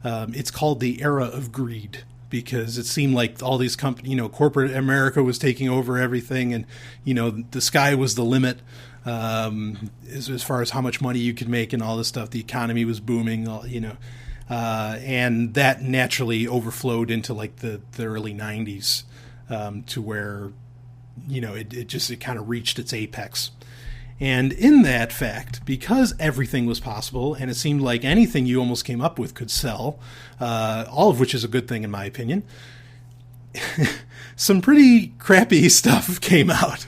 Speaker 2: it's called the era of greed, because it seemed like all these companies, corporate America was taking over everything, and, the sky was the limit as far as how much money you could make and all this stuff. The economy was booming, and that naturally overflowed into like the early 90s to where, it kind of reached its apex. And in that fact, because everything was possible and it seemed like anything you almost came up with could sell, all of which is a good thing in my opinion, some pretty crappy stuff came out.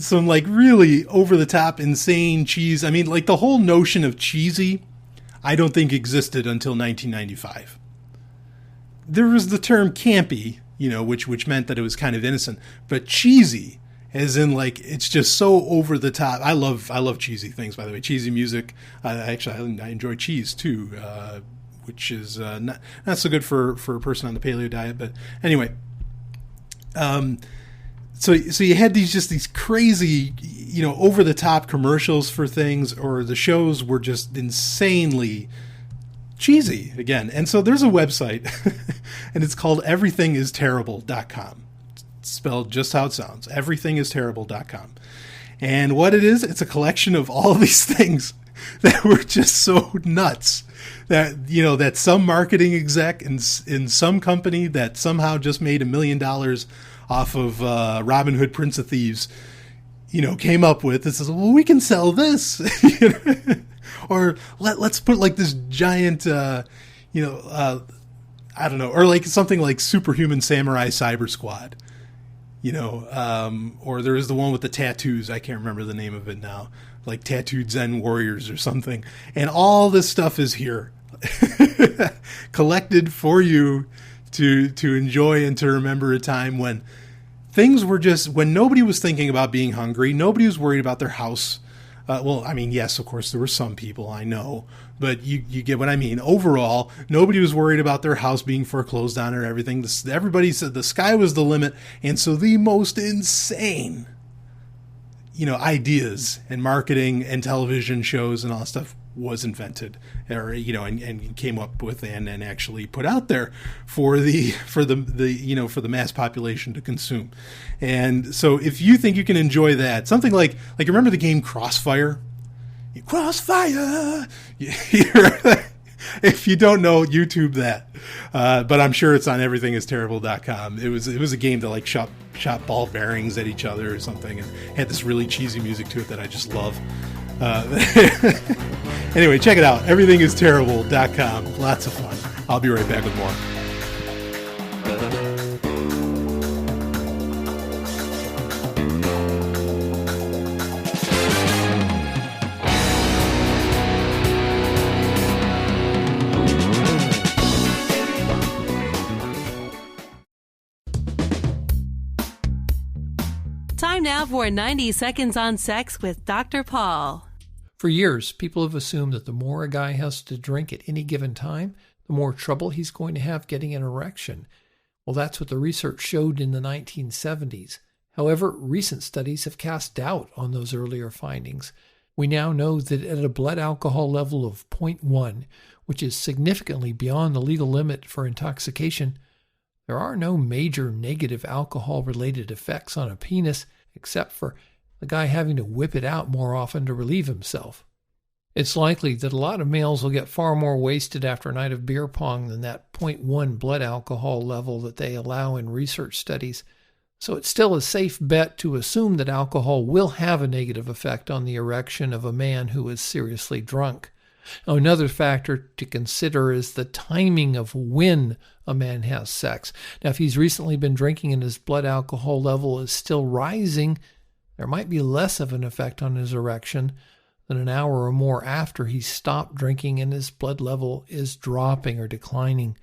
Speaker 2: Some like really over-the-top, insane cheese. I mean, like the whole notion of cheesy, I don't think existed until 1995. There was the term campy, which meant that it was kind of innocent, but cheesy, as in, like, it's just so over the top. I love cheesy things, by the way. Cheesy music. I enjoy cheese too, which is not so good for a person on the paleo diet. But anyway, so you had these crazy, over the top commercials for things, or the shows were just insanely cheesy again. And so there's a website, and it's called everythingisterrible.com. Spelled just how it sounds, everythingisterrible.com. And what it is, it's a collection of all these things that were just so nuts that, that some marketing exec in some company that somehow just made $1 million off of Robin Hood, Prince of Thieves, came up with. This is, well, we can sell this, or let's put like this giant, I don't know, or like something like Superhuman Samurai Cyber Squad. Or there is the one with the tattoos. I can't remember the name of it now, like Tattooed Zen Warriors or something. And all this stuff is here, collected for you to enjoy and to remember a time when things were when nobody was thinking about being hungry. Nobody was worried about their house. Well, I mean, yes, of course, there were some people, I know, but you get what I mean. Overall, nobody was worried about their house being foreclosed on or everything. Everybody said the sky was the limit, and so the most insane, ideas and marketing and television shows and all that stuff was invented, or and came up with and actually put out there for the mass population to consume. And so if you think you can enjoy that, something like remember the game Crossfire? Crossfire. If you don't know, YouTube that. But I'm sure it's on everythingisterrible.com. It was a game that like shot ball bearings at each other or something, and had this really cheesy music to it that I just love. Anyway, check it out. Everythingisterrible.com. Lots of fun. I'll be right back with more.
Speaker 1: Time now for 90 Seconds on Sex with Dr. Paul.
Speaker 8: For years, people have assumed that the more a guy has to drink at any given time, the more trouble he's going to have getting an erection. Well, that's what the research showed in the 1970s. However, recent studies have cast doubt on those earlier findings. We now know that at a blood alcohol level of 0.1, which is significantly beyond the legal limit for intoxication, there are no major negative alcohol-related effects on a penis, except for the guy having to whip it out more often to relieve himself. It's likely that a lot of males will get far more wasted after a night of beer pong than that 0.1 blood alcohol level that they allow in research studies, so it's still a safe bet to assume that alcohol will have a negative effect on the erection of a man who is seriously drunk. Now, another factor to consider is the timing of when a man has sex. Now, if he's recently been drinking and his blood alcohol level is still rising, there might be less of an effect on his erection than an hour or more after he's stopped drinking and his blood level is dropping or declining.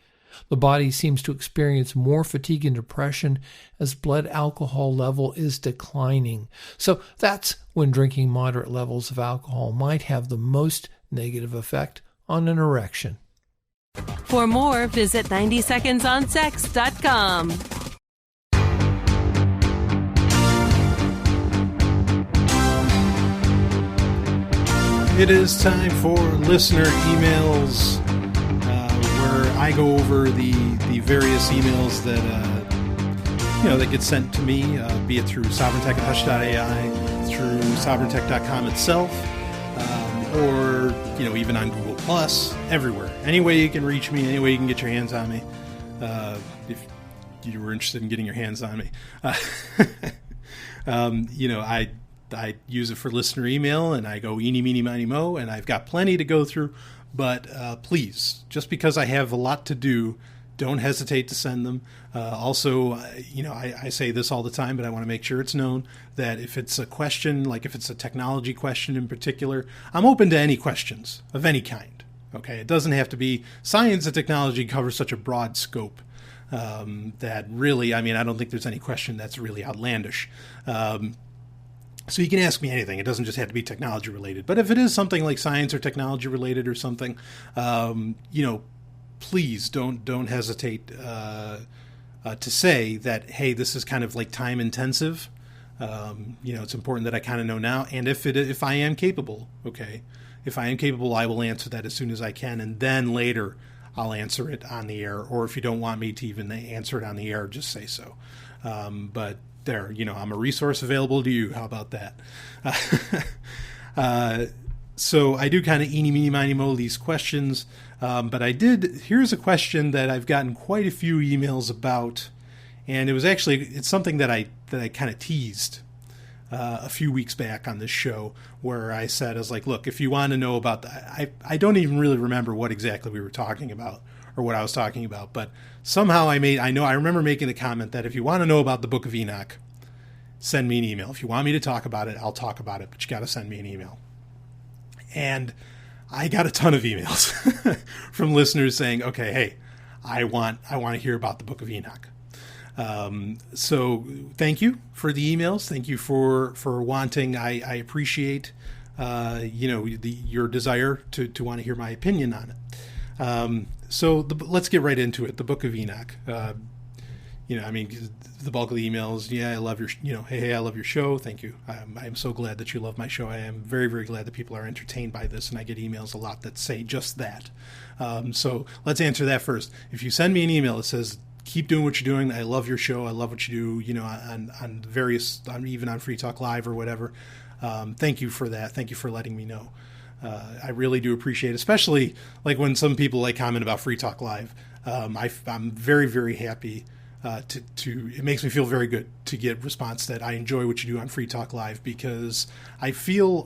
Speaker 8: The body seems to experience more fatigue and depression as blood alcohol level is declining. So that's when drinking moderate levels of alcohol might have the most negative effect on an erection.
Speaker 1: For more, visit 90secondsonsex.com.
Speaker 2: It is time for listener emails, where I go over the various emails that that get sent to me, be it through SovrynTech at Hush.ai, through SovrynTech.com itself, or even on Google Plus, everywhere. Any way you can reach me, any way you can get your hands on me, if you were interested in getting your hands on me. I use it for listener email, and I go eeny, meeny, miny, mo, and I've got plenty to go through. But please, just because I have a lot to do, don't hesitate to send them. Also, I say this all the time, but I want to make sure it's known that if it's a question, like if it's a technology question in particular, I'm open to any questions of any kind. Okay, it doesn't have to be science and technology covers such a broad scope that really, I don't think there's any question that's really outlandish. So you can ask me anything. It doesn't just have to be technology related. But if it is something like science or technology related or something, please don't hesitate to say that, hey, this is kind of like time intensive. It's important that I kind of know now. And if I am capable, if I am capable, I will answer that as soon as I can. And then later I'll answer it on the air. Or if you don't want me to even answer it on the air, just say so. But there, I'm a resource available to you. How about that? So I do kind of eeny, meeny, miny, mo these questions. But here's a question that I've gotten quite a few emails about. And it's something that I kind of teased a few weeks back on this show, where I said, I was like, look, if you want to know about I don't even really remember what exactly we were talking about or what I was talking about, but somehow I remember making the comment that if you want to know about the Book of Enoch, send me an email. If you want me to talk about it, I'll talk about it, but you got to send me an email. And I got a ton of emails from listeners saying, okay, hey, I want to hear about the Book of Enoch. So thank you for the emails. Thank you for wanting. I appreciate your desire to want to hear my opinion on it. So let's get right into it. The Book of Enoch. The bulk of the emails. Yeah, I love your. Hey, I love your show. Thank you. I'm so glad that you love my show. I am very, very glad that people are entertained by this, and I get emails a lot that say just that. So let's answer that first. If you send me an email that says, keep doing what you're doing. I love your show. I love what you do, on various, even on Free Talk Live or whatever. Thank you for that. Thank you for letting me know. I really do appreciate it, especially like when some people comment about Free Talk Live. I'm very, very happy it makes me feel very good to get response that I enjoy what you do on Free Talk Live, because I feel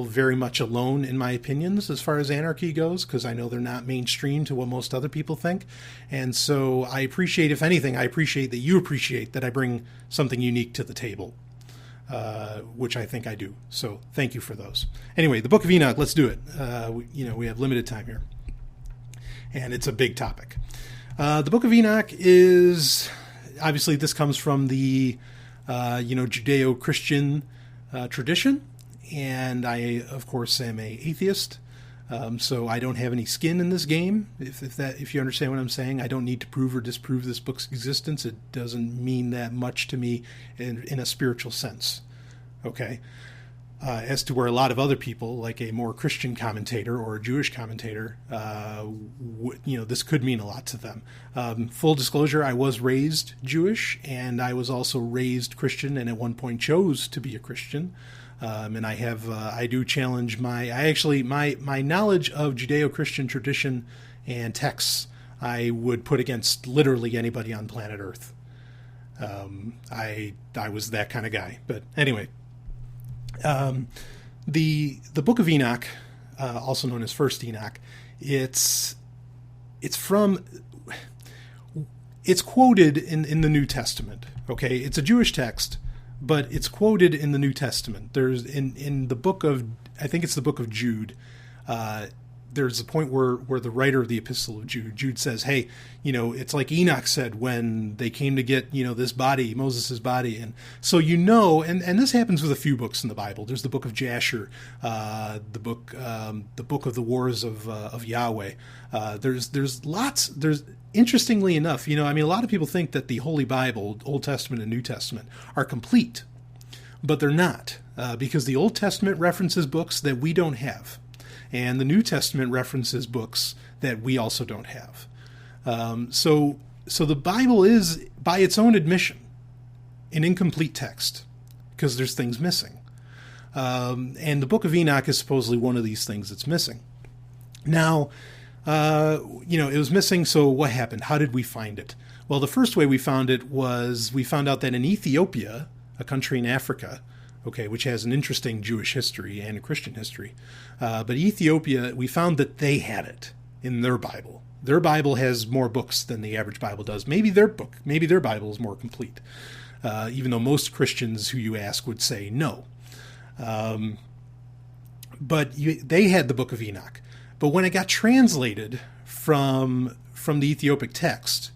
Speaker 2: very much alone in my opinions as far as anarchy goes, because I know they're not mainstream to what most other people think. And so I appreciate, if anything, that you appreciate that I bring something unique to the table, which I think I do. So thank you for those. Anyway, the Book of Enoch, let's do it. We have limited time here, and it's a big topic. The Book of Enoch is, obviously this comes from the, Judeo-Christian tradition, and I, of course, am an atheist, so I don't have any skin in this game, if you understand what I'm saying. I don't need to prove or disprove this book's existence. It doesn't mean that much to me in a spiritual sense, okay? As to where a lot of other people, like a more Christian commentator or a Jewish commentator, this could mean a lot to them. Full disclosure, I was raised Jewish, and I was also raised Christian, and at one point chose to be a Christian. And I do challenge my knowledge of Judeo-Christian tradition and texts, I would put against literally anybody on planet Earth. I was that kind of guy. But anyway. The Book of Enoch, also known as First Enoch, it's quoted in the New Testament. Okay, it's a Jewish text, but it's quoted in the New Testament. There's in the book of, I think it's the book of Jude. There's a point where the writer of the Epistle of Jude says, hey, it's like Enoch said when they came to get, this body, Moses' body. And so, and this happens with a few books in the Bible. There's the book of Jasher, the book of the Wars of Yahweh. There's lots, interestingly enough, a lot of people think that the Holy Bible, Old Testament and New Testament, are complete, but they're not. because the Old Testament references books that we don't have, and the New Testament references books that we also don't have. So the Bible is, by its own admission, an incomplete text because there's things missing. And the Book of Enoch is supposedly one of these things that's missing. Now, it was missing, so what happened? How did we find it? Well, the first way we found it was we found out that in Ethiopia, a country in Africa, which has an interesting Jewish history and a Christian history, but Ethiopia, we found that they had it in their Bible. Their Bible has more books than the average Bible does. Maybe their Bible is more complete, even though most Christians who you ask would say no. But they had the Book of Enoch. But when it got translated from the Ethiopic text,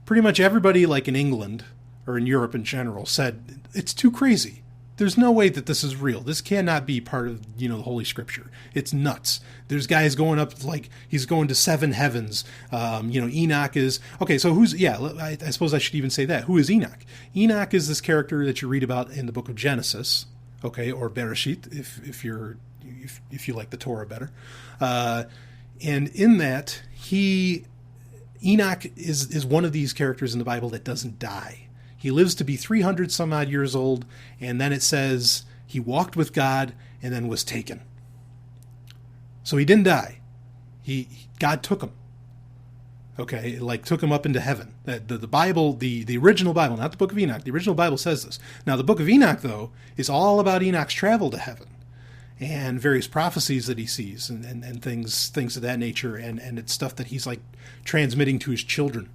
Speaker 2: pretty much everybody, like in England or in Europe in general, said it's too crazy. There's no way that this is real. This cannot be part of, the Holy Scripture. It's nuts. There's guys going up, like, he's going to 7 heavens. Enoch is... Okay, so I suppose I should even say that. Who is Enoch? Enoch is this character that you read about in the book of Genesis, or Bereshit, if you like the Torah better. And in that, Enoch is one of these characters in the Bible that doesn't die. He lives to be 300 some odd years old, and then it says he walked with God and then was taken. So he didn't die. God took him. Took him up into heaven. The Bible, the original Bible, not the Book of Enoch, the original Bible says this. Now, the Book of Enoch, though, is all about Enoch's travel to heaven and various prophecies that he sees and things of that nature, and it's stuff that he's like transmitting to his children.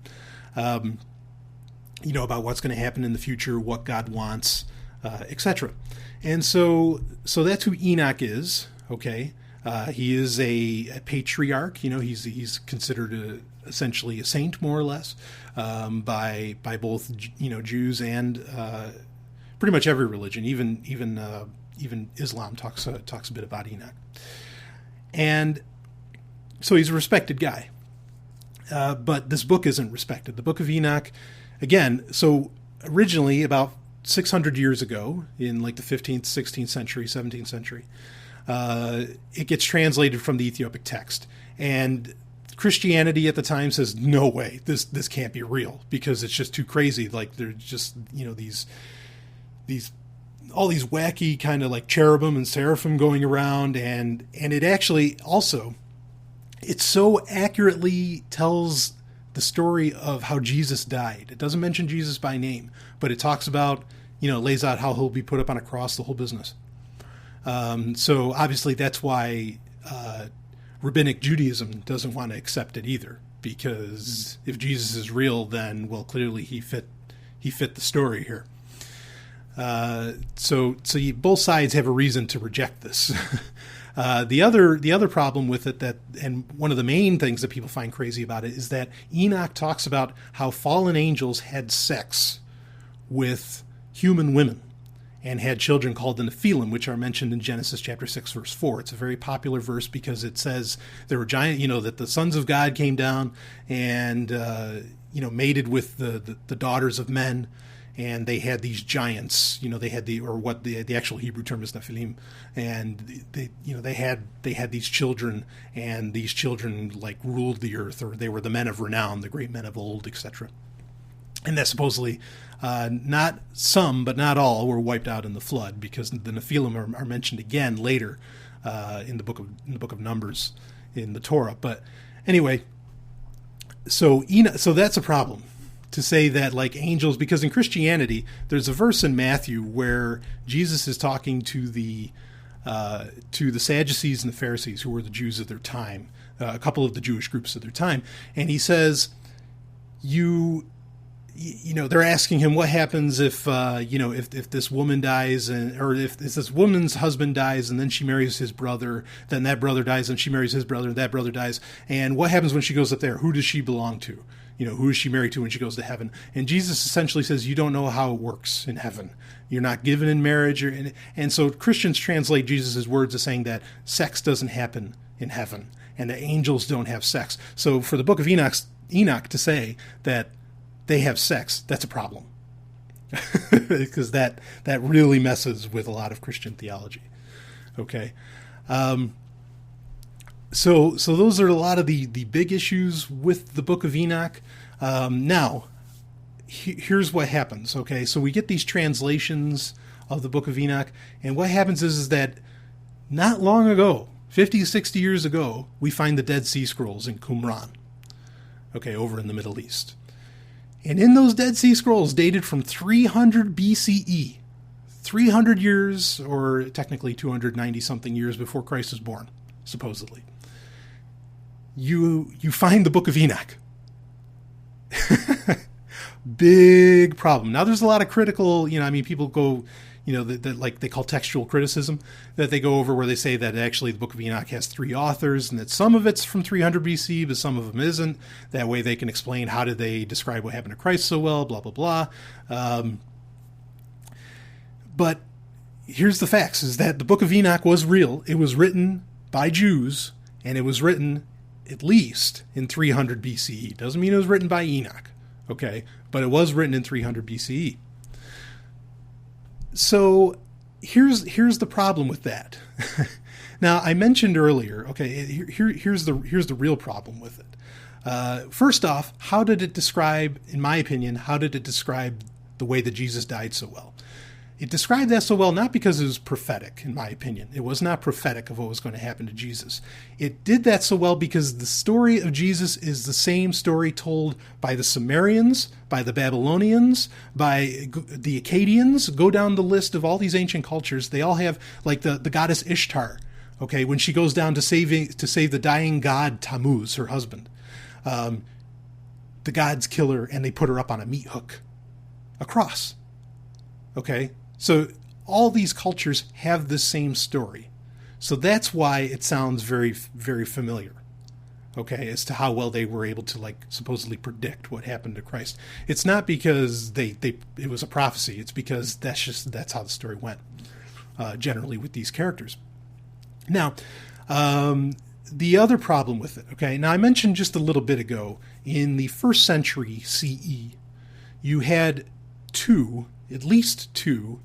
Speaker 2: About what's going to happen in the future, what God wants, etc. And so that's who Enoch is, he is a patriarch, he's considered essentially a saint, more or less, by both, Jews and pretty much every religion, even Islam talks a bit about Enoch. And so he's a respected guy. But this book isn't respected. The Book of Enoch, again, so originally about 600 years ago, in like the 15th, 16th century, 17th century, it gets translated from the Ethiopic text. And Christianity at the time says, no way, this can't be real, because it's just too crazy. Like, there's just, all these wacky kind of like cherubim and seraphim going around, and it actually also, it so accurately tells the story of how Jesus died. It doesn't mention Jesus by name, but it talks about, lays out how he'll be put up on a cross, the whole business. So obviously that's why Rabbinic Judaism doesn't want to accept it either, because if Jesus is real, then, well, clearly he fit the story here. So both sides have a reason to reject this. The other problem with it, and one of the main things that people find crazy about it, is that Enoch talks about how fallen angels had sex with human women and had children called the Nephilim, which are mentioned in Genesis chapter 6, verse 4. It's a very popular verse because it says there were giant, that the sons of God came down and, mated with the daughters of men. And they had these giants, they had the actual Hebrew term is Nephilim, and they had these children, and these children like ruled the earth, or they were the men of renown, the great men of old, etc. And that supposedly not some, but not all, were wiped out in the flood, because the Nephilim are mentioned again later in the book of Numbers in the Torah. But anyway, so that's a problem. To say that like angels, because in Christianity there's a verse in Matthew where Jesus is talking to the Sadducees and the Pharisees, who were the Jews of their time, a couple of the Jewish groups of their time, and he says, they're asking him what happens if this woman dies, or if this woman's husband dies and then she marries his brother, then that brother dies and she marries his brother and that brother dies, and what happens when she goes up there? Who does she belong to? Who is she married to when she goes to heaven? And Jesus essentially says, you don't know how it works in heaven. You're not given in marriage. And so Christians translate Jesus' words as saying that sex doesn't happen in heaven and that angels don't have sex. So for the Book of Enoch to say that they have sex, that's a problem. because that really messes with a lot of Christian theology. Okay. So those are a lot of the big issues with the Book of Enoch. Now, here's what happens. Okay, so we get these translations of the Book of Enoch, and what happens is that not long ago, 50, 60 years ago, we find the Dead Sea Scrolls in Qumran, okay, over in the Middle East. And in those Dead Sea Scrolls, dated from 300 BCE, 300 years, or technically 290-something years before Christ was born, supposedly, you find the Book of Enoch. Big problem. Now, there's a lot of critical, people go, that like they call textual criticism, that they go over where they say that actually the Book of Enoch has 3 authors and that some of it's from 300 BC, but some of them isn't. That way they can explain how did they describe what happened to Christ so well, blah, blah, blah. But here's the facts, is that the Book of Enoch was real. It was written by Jews, and it was written at least in 300 BCE. Doesn't mean it was written by Enoch, okay? But it was written in 300 BCE. So here's the problem with that. Now, I mentioned earlier, okay, here's the real problem with it. First off, how did it describe, in my opinion, the way that Jesus died so well? It described that so well not because it was prophetic, in my opinion. It was not prophetic of what was going to happen to Jesus. It did that so well because the story of Jesus is the same story told by the Sumerians, by the Babylonians, by the Akkadians. Go down the list of all these ancient cultures. They all have, like the goddess Ishtar, okay, when she goes down to save the dying god Tammuz, her husband. The gods kill her and they put her up on a meat hook, a cross, okay? So all these cultures have the same story. So that's why it sounds very, very familiar, okay, as to how well they were able to, like, supposedly predict what happened to Christ. It's not because it was a prophecy. It's because that's how the story went, generally with these characters. Now, the other problem with it, okay, now I mentioned just a little bit ago, in the 1st century CE, you had at least two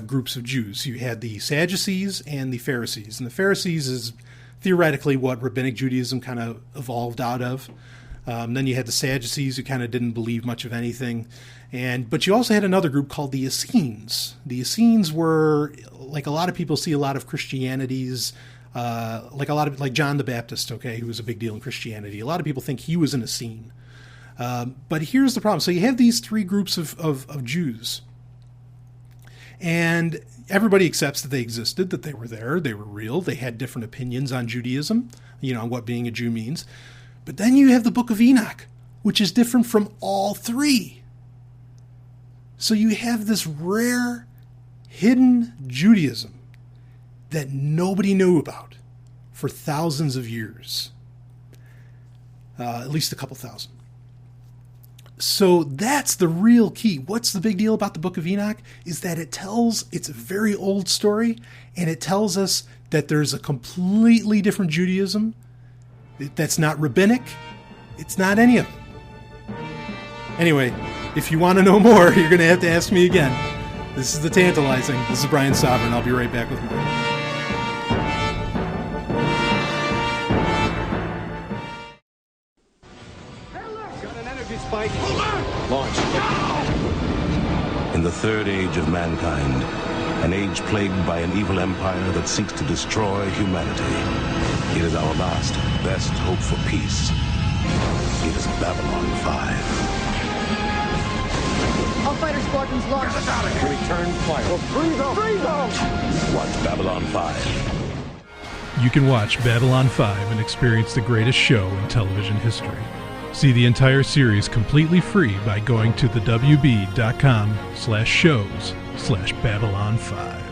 Speaker 2: groups of Jews. You had the Sadducees and the Pharisees. And the Pharisees is theoretically what Rabbinic Judaism kind of evolved out of. Then you had the Sadducees, who kind of didn't believe much of anything. But you also had another group called the Essenes. The Essenes were, like a lot of people see a lot of Christianities, like John the Baptist, okay, who was a big deal in Christianity. A lot of people think he was an Essene. But here's the problem. So you have these 3 groups of Jews. And everybody accepts that they existed, that they were there, they were real, they had different opinions on Judaism, on what being a Jew means. But then you have the Book of Enoch, which is different from all 3. So you have this rare, hidden Judaism that nobody knew about for thousands of years, at least a couple thousand. So that's the real key. What's the big deal about the Book of Enoch? Is that it's a very old story, and it tells us that there's a completely different Judaism that's not rabbinic. It's not any of it. Anyway, if you want to know more, you're going to have to ask me again. This is The Tantalizing. This is Brian Sovryn. I'll be right back with more.
Speaker 10: Launch.
Speaker 11: In the 3rd age of mankind, an age plagued by an evil empire that seeks to destroy humanity, it is our last, best hope for peace. It is Babylon 5.
Speaker 12: All fighter squadrons launched.
Speaker 10: Get us out of here. Return fire.
Speaker 12: Freeze them!
Speaker 11: Watch Babylon 5.
Speaker 9: You can watch Babylon 5 and experience the greatest show in television history. See the entire series completely free by going to thewb.com/shows/Babylon 5.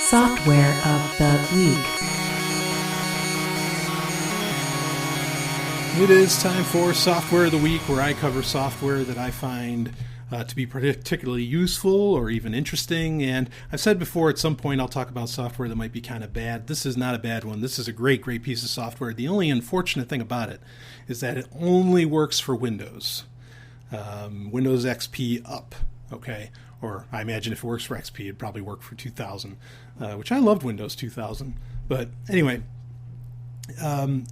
Speaker 1: Software of the Week.
Speaker 2: It is time for Software of the Week, where I cover software that I find to be particularly useful or even interesting. And I've said before, at some point I'll talk about software that might be kind of bad. This is not a bad one. This is a great piece of software. The only unfortunate thing about it is that it only works for Windows. Windows XP up, okay? Or I imagine if it works for XP, it'd probably work for 2000, which I loved Windows 2000. But anyway, and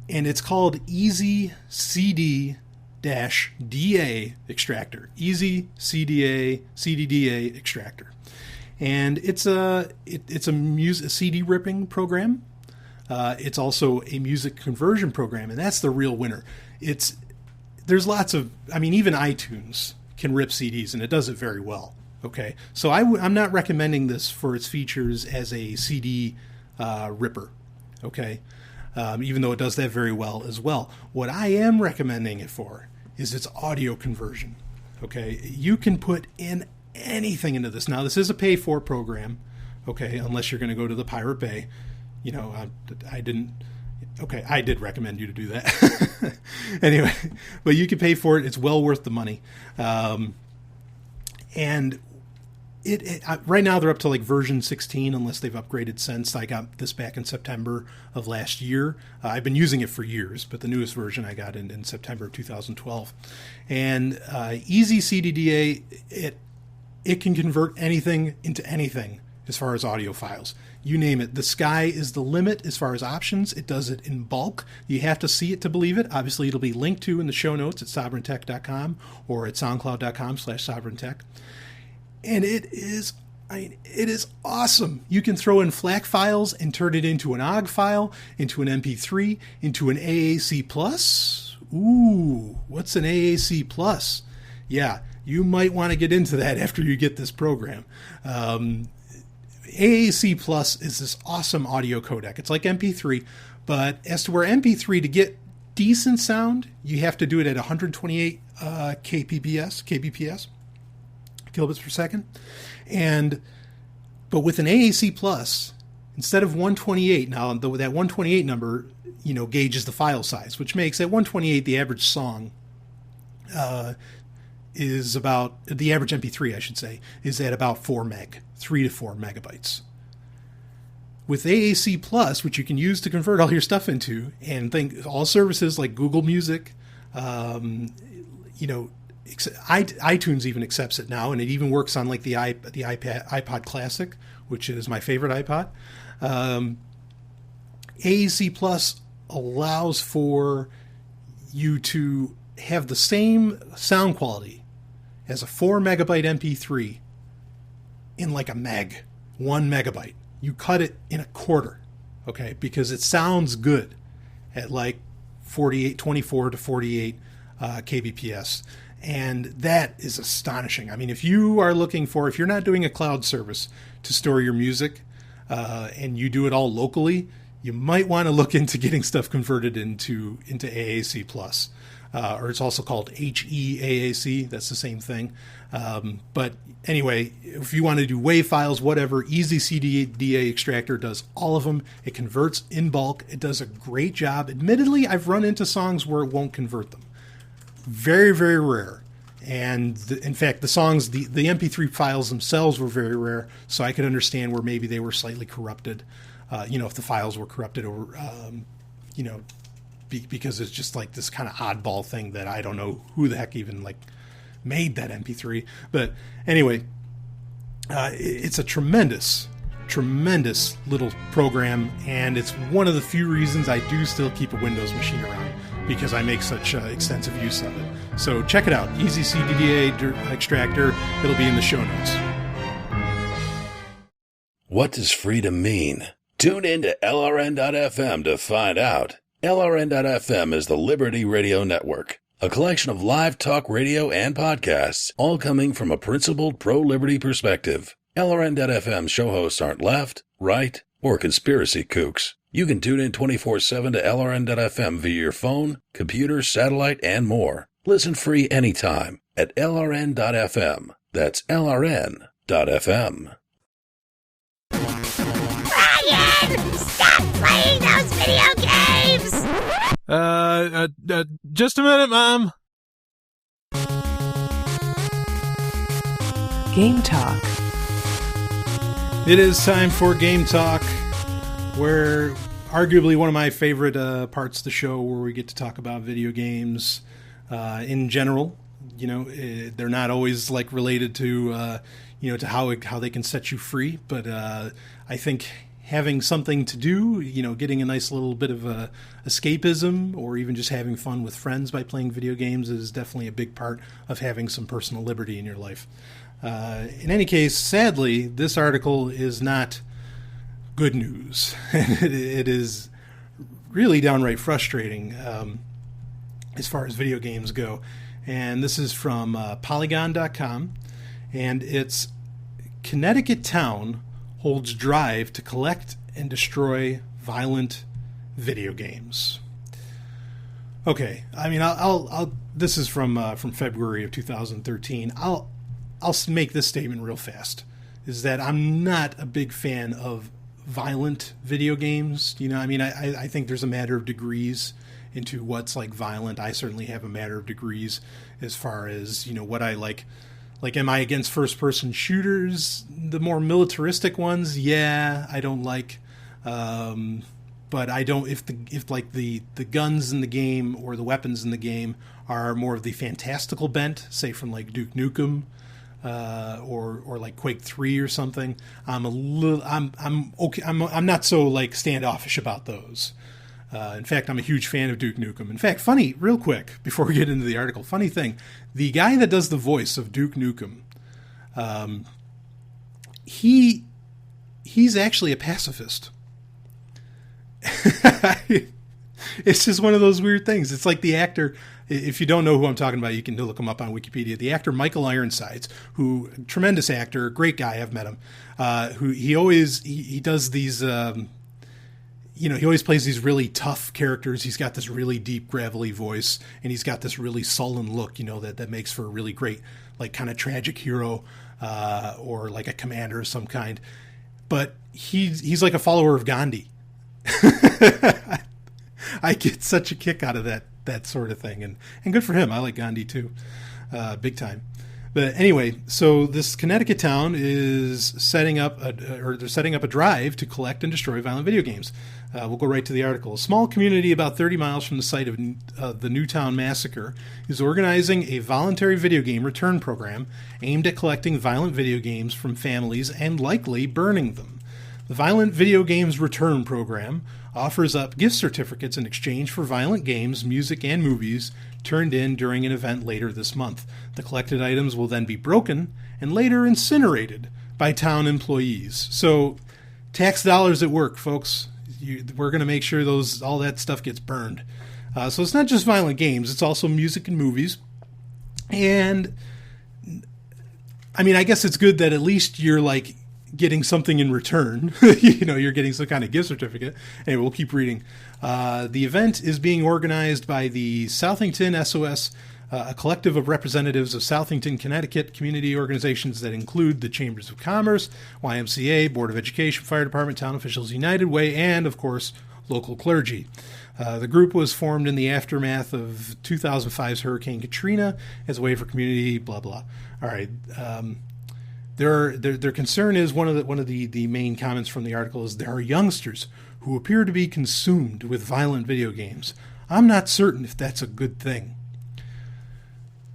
Speaker 2: it's called Easy CD-DA extractor. Easy CDDA extractor. And it's a CD ripping program. It's also a music conversion program, and that's the real winner. There's lots of, even iTunes can rip CDs, and it does it very well. Okay, so I'm not recommending this for its features as a CD ripper. Okay, even though it does that very well as well. What I am recommending it for is its audio conversion. Okay, you can put in anything into this. Now, this is a pay-for program. Okay, unless you're going to go to the Pirate Bay. I did recommend you to do that. Anyway, but you can pay for it. It's well worth the money. And right now they're up to like version 16, unless they've upgraded since. I got this back in September of last year. I've been using it for years, but the newest version I got in September of 2012. And Easy CDDA, it can convert anything into anything as far as audio files. You name it. The sky is the limit as far as options. It does it in bulk. You have to see it to believe it. Obviously, it'll be linked to in the show notes at sovryntech.com or at soundcloud.com/sovryntech. And it is awesome. You can throw in FLAC files and turn it into an OGG file, into an MP3, into an AAC+. Ooh, what's an AAC+? Yeah, you might want to get into that after you get this program. AAC Plus is this awesome audio codec. It's like MP3, but as to where MP3, to get decent sound, you have to do it at 128 kbps, kilobits per second. But with an AAC Plus, instead of 128, now that 128 number, gauges the file size, which makes at 128 the average song is about, the average MP3, I should say, is at about 3 to 4 megabytes. With AAC Plus, which you can use to convert all your stuff into, and all services like Google Music, iTunes even accepts it now, and it even works on like the iPod Classic, which is my favorite iPod. AAC Plus allows for you to have the same sound quality as a 4 megabyte MP3 in like a 1 megabyte. You cut it in a quarter, okay, because it sounds good at like 24 to 48 kbps. And that is astonishing. If you're not doing a cloud service to store your music and you do it all locally, you might want to look into getting stuff converted into AAC Plus. Or it's also called HEAAC. That's the same thing. But anyway, if you want to do WAV files, whatever, Easy CDDA extractor does all of them. It converts in bulk. It does a great job. Admittedly, I've run into songs where it won't convert them. Very, very rare. And in fact, the songs, the MP3 files themselves were very rare. So I could understand where maybe they were slightly corrupted. If the files were corrupted or, because it's just like this kind of oddball thing that I don't know who the heck even like made that MP3. But anyway, it's a tremendous little program, and it's one of the few reasons I do still keep a Windows machine around, because I make such extensive use of it. So check it out, Easy CDDA extractor. It'll be in the show notes.
Speaker 11: What does freedom mean? Tune in to LRN.FM to find out. LRN.FM is the Liberty Radio Network, a collection of live talk radio and podcasts, all coming from a principled pro-liberty perspective. LRN.FM show hosts aren't left, right, or conspiracy kooks. You can tune in 24/7 to LRN.FM via your phone, computer, satellite, and more. Listen free anytime at LRN.FM. That's LRN.FM.
Speaker 13: Brian! Stop playing those video games!
Speaker 14: Just a minute, Mom.
Speaker 1: Game Talk.
Speaker 2: It is time for Game Talk, where arguably one of my favorite parts of the show, where we get to talk about video games in general. You know, they're not always like related to to how they can set you free, but I think having something to do, getting a nice little bit of escapism, or even just having fun with friends by playing video games is definitely a big part of having some personal liberty in your life. In any case, sadly, this article is not good news. It is really downright frustrating as far as video games go. And this is from Polygon.com, and it's Connecticut town holds drive to collect and destroy violent video games. Okay, I mean, I'll this is from February of 2013. I'll make this statement real fast, is that I'm not a big fan of violent video games. I think there's a matter of degrees into what's like violent. I certainly have a matter of degrees as far as, what I like. Like, am I against first-person shooters? The more militaristic ones, yeah, I don't like. But I don't, if the guns in the game or the weapons in the game are more of the fantastical bent, say from like Duke Nukem, or like Quake 3 or something, I'm okay. I'm not so like standoffish about those. In fact, I'm a huge fan of Duke Nukem. In fact, funny, real quick, before we get into the article, funny thing, the guy that does the voice of Duke Nukem, he's actually a pacifist. It's just one of those weird things. It's like the actor, if you don't know who I'm talking about, you can look him up on Wikipedia. The actor Michael Ironsides, who, tremendous actor, great guy, I've met him, who he does these... he always plays these really tough characters. He's got this really deep, gravelly voice, and he's got this really sullen look, that makes for a really great, like, kind of tragic hero, or like a commander of some kind. But he's like a follower of Gandhi. I get such a kick out of that sort of thing, and good for him. I like Gandhi too, big time. But anyway, so this Connecticut town is setting up a drive to collect and destroy violent video games. We'll go right to the article. A small community about 30 miles from the site of the Newtown Massacre is organizing a voluntary video game return program aimed at collecting violent video games from families and likely burning them. The Violent Video Games Return Program offers up gift certificates in exchange for violent games, music, and movies turned in during an event later this month. The collected items will then be broken and later incinerated by town employees. So, tax dollars at work, folks. We're going to make sure all that stuff gets burned. So it's not just violent games, it's also music and movies. And, I mean, I guess it's good that at least you're, like, getting something in return. You're getting some kind of gift certificate. Anyway, we'll keep reading. The event is being organized by the Southington SOS, a collective of representatives of Southington, Connecticut community organizations that include the Chambers of Commerce, YMCA, Board of Education, Fire Department, Town Officials United Way, and, of course, local clergy. The group was formed in the aftermath of 2005's Hurricane Katrina as a way for community, blah, blah. All right. Their concern is, one of the main comments from the article is, there are youngsters who appear to be consumed with violent video games. I'm not certain if that's a good thing.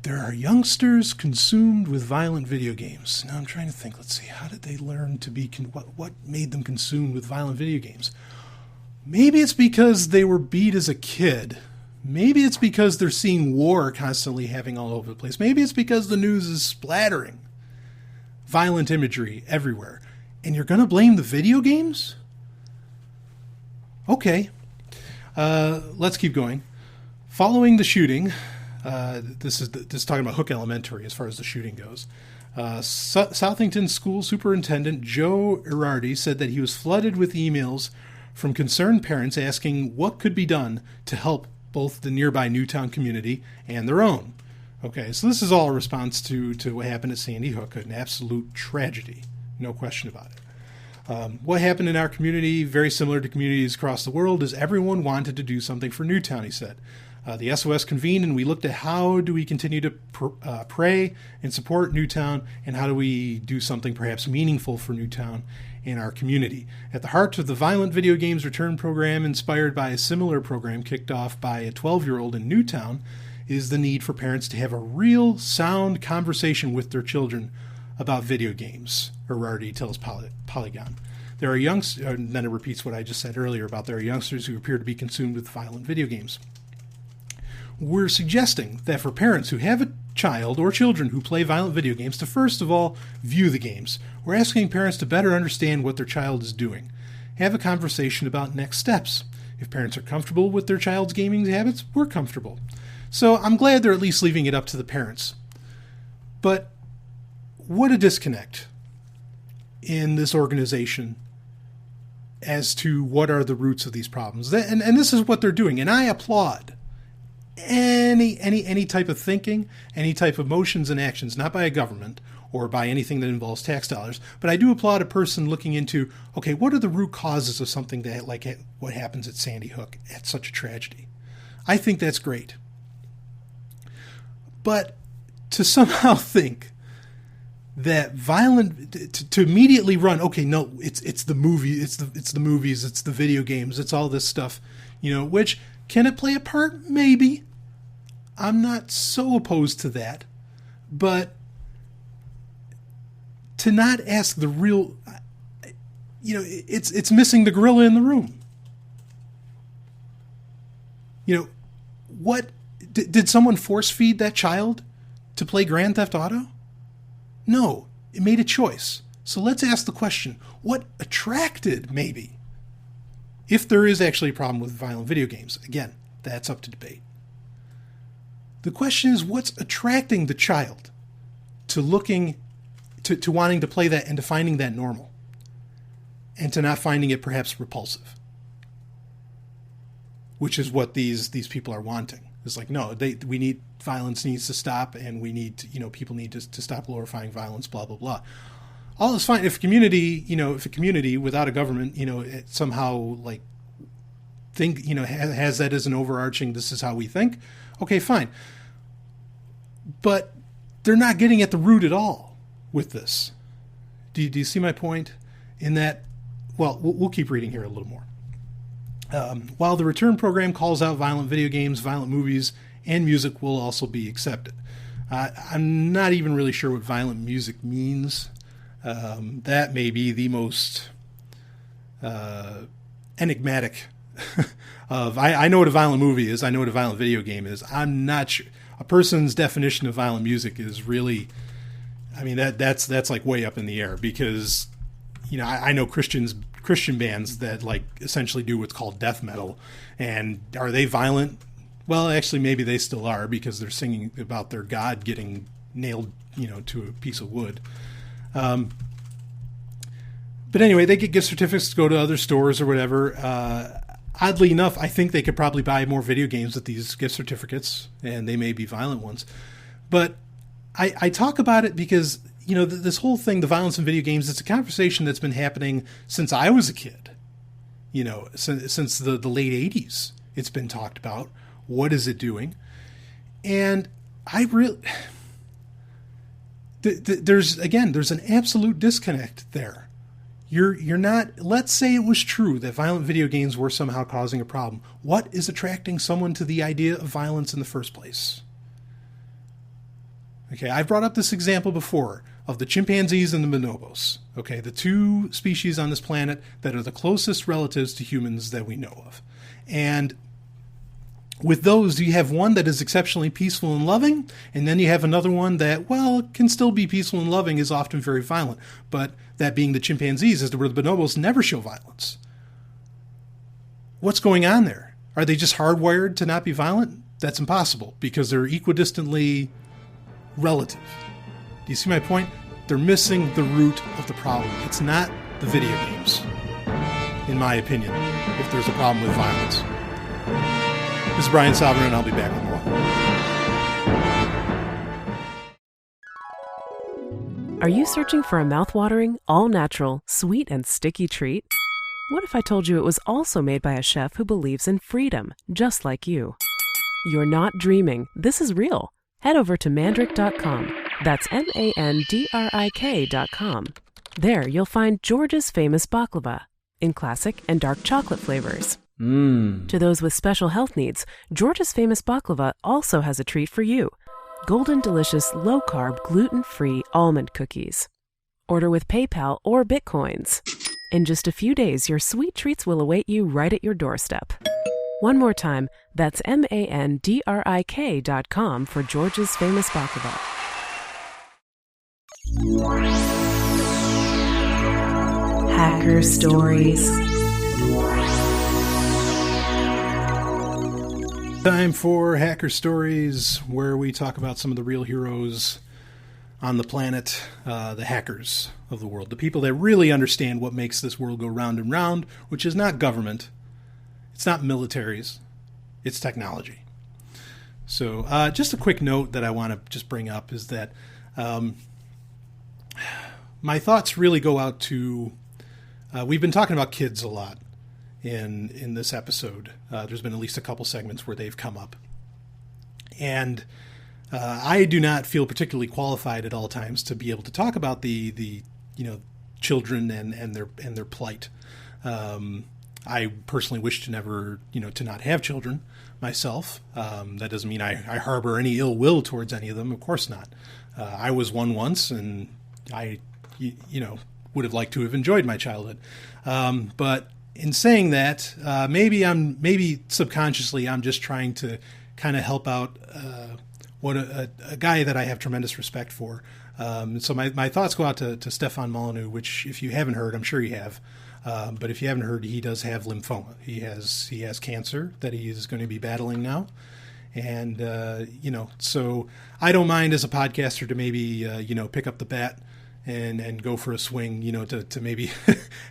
Speaker 2: There are youngsters consumed with violent video games. Now I'm trying to think. Let's see. How did they learn to be... what made them consumed with violent video games? Maybe it's because they were beat as a kid. Maybe it's because they're seeing war constantly happening all over the place. Maybe it's because the news is splattering violent imagery everywhere. And you're going to blame the video games? Okay. Let's keep going. Following the shooting, this is talking about Hook Elementary as far as the shooting goes. Southington School Superintendent Joe Irardi said that he was flooded with emails from concerned parents asking what could be done to help both the nearby Newtown community and their own. Okay, so this is all a response to what happened at Sandy Hook, an absolute tragedy, no question about it. What happened in our community, very similar to communities across the world, is everyone wanted to do something for Newtown, he said. The SOS convened, and we looked at how do we continue to pray and support Newtown, and how do we do something perhaps meaningful for Newtown and our community. At the heart of the Violent Video Games Return Program, inspired by a similar program kicked off by a 12-year-old in Newtown, is the need for parents to have a real, sound conversation with their children about video games, Rarity tells Polygon. There are youngsters, and then it repeats what I just said earlier about there are youngsters who appear to be consumed with violent video games. We're suggesting that for parents who have a child or children who play violent video games to first of all view the games. We're asking parents to better understand what their child is doing. Have a conversation about next steps. If parents are comfortable with their child's gaming habits, we're comfortable. So I'm glad they're at least leaving it up to the parents. But what a disconnect in this organization as to what are the roots of these problems. And this is what they're doing. And I applaud any type of thinking, any type of motions and actions, not by a government or by anything that involves tax dollars, but I do applaud a person looking into, okay, what are the root causes of something that, like what happens at Sandy Hook, at such a tragedy? I think that's great. But to somehow think that to immediately run, okay, no, it's the movie, it's the movies, it's the video games, it's all this stuff, which can it play a part? Maybe. I'm not so opposed to that, but to not ask the real, it's missing the gorilla in the room. What did someone force feed that child to play Grand Theft Auto? No, it made a choice. So let's ask the question, what attracted maybe? If there is actually a problem with violent video games, again, that's up to debate. The question is, what's attracting the child to looking, to wanting to play that and to finding that normal, and to not finding it perhaps repulsive, which is what these people are wanting. It's like, no, violence needs to stop, and we need to, people need to stop glorifying violence, blah, blah, blah. All is fine if a community without a government, it somehow has that as an overarching, this is how we think. Okay, fine. But they're not getting at the root at all with this. Do you see my point? In that, well, we'll keep reading here a little more. While the return program calls out violent video games, violent movies, and music will also be accepted. I'm not even really sure what violent music means. That may be the most enigmatic of. I know what a violent movie is. I know what a violent video game is. I'm not sure. A person's definition of violent music is really, that's like way up in the air, because I know Christian bands that essentially do what's called death metal, and are they violent? Well, actually, maybe they still are, because they're singing about their God getting nailed, to a piece of wood. But anyway, they get gift certificates to go to other stores or whatever. Oddly enough, I think they could probably buy more video games with these gift certificates, and they may be violent ones. But I talk about it because, this whole thing, the violence in video games, it's a conversation that's been happening since I was a kid. Since the late 80s, it's been talked about. What is it doing? And I really... There's an absolute disconnect there. You're not, let's say it was true that violent video games were somehow causing a problem. What is attracting someone to the idea of violence in the first place? Okay, I've brought up this example before of the chimpanzees and the bonobos. Okay, the two species on this planet that are the closest relatives to humans that we know of. And with those, you have one that is exceptionally peaceful and loving, and then you have another one that, can still be peaceful and loving, is often very violent. But that being the chimpanzees, where the bonobos never show violence. What's going on there? Are they just hardwired to not be violent? That's impossible, because they're equidistantly relative. Do you see my point? They're missing the root of the problem. It's not the video games, in my opinion, if there's a problem with violence. This is Brian Sovryn, and I'll be back with
Speaker 1: more. Are you searching for a mouthwatering, all-natural, sweet and sticky treat? What if I told you it was also made by a chef who believes in freedom, just like you? You're not dreaming. This is real. Head over to mandrick.com. That's MANDRIK.com. There you'll find George's famous baklava in classic and dark chocolate flavors. To those with special health needs, George's famous baklava also has a treat for you. Golden delicious low-carb gluten-free almond cookies. Order with PayPal or Bitcoins. In just a few days, your sweet treats will await you right at your doorstep. One more time, that's MANDRIK.com for George's famous baklava. Hacker Stories.
Speaker 2: Time for Hacker Stories, where we talk about some of the real heroes on the planet, the hackers of the world, the people that really understand what makes this world go round and round, which is not government, it's not militaries, it's technology. So just a quick note that I want to just bring up is that my thoughts really go out to, we've been talking about kids a lot in this episode. There's been at least a couple segments where they've come up. And I do not feel particularly qualified at all times to be able to talk about the children and their plight. I personally wish to never, to not have children myself. That doesn't mean I harbor any ill will towards any of them. Of course not. I was one once, and I, would have liked to have enjoyed my childhood. But in saying that, maybe subconsciously I'm just trying to kind of help out what a guy that I have tremendous respect for. So my thoughts go out to Stefan Molyneux, which if you haven't heard, I'm sure you have. But if you haven't heard, he does have lymphoma. He has cancer that he is going to be battling now. And, so I don't mind as a podcaster to maybe, pick up the bat and go for a swing, to maybe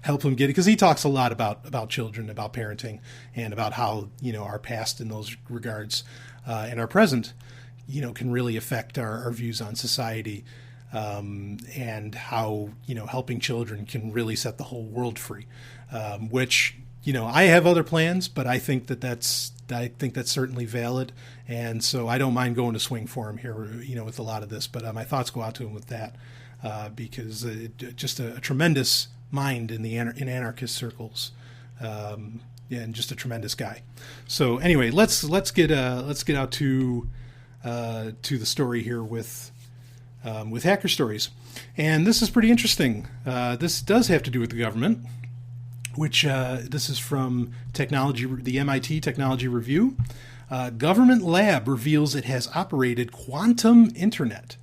Speaker 2: help him get it. Because he talks a lot about children, about parenting, and about how, our past in those regards and our present, can really affect our views on society. And how, helping children can really set the whole world free, which, I have other plans, but I think that's certainly valid. And so I don't mind going to swing for him here, with a lot of this, but my thoughts go out to him with that, because just a tremendous mind in anarchist circles, and just a tremendous guy. So anyway, let's get out to the story here with Hacker Stories. And this is pretty interesting. This does have to do with the government, which this is from the MIT Technology Review. Government lab reveals it has operated quantum internet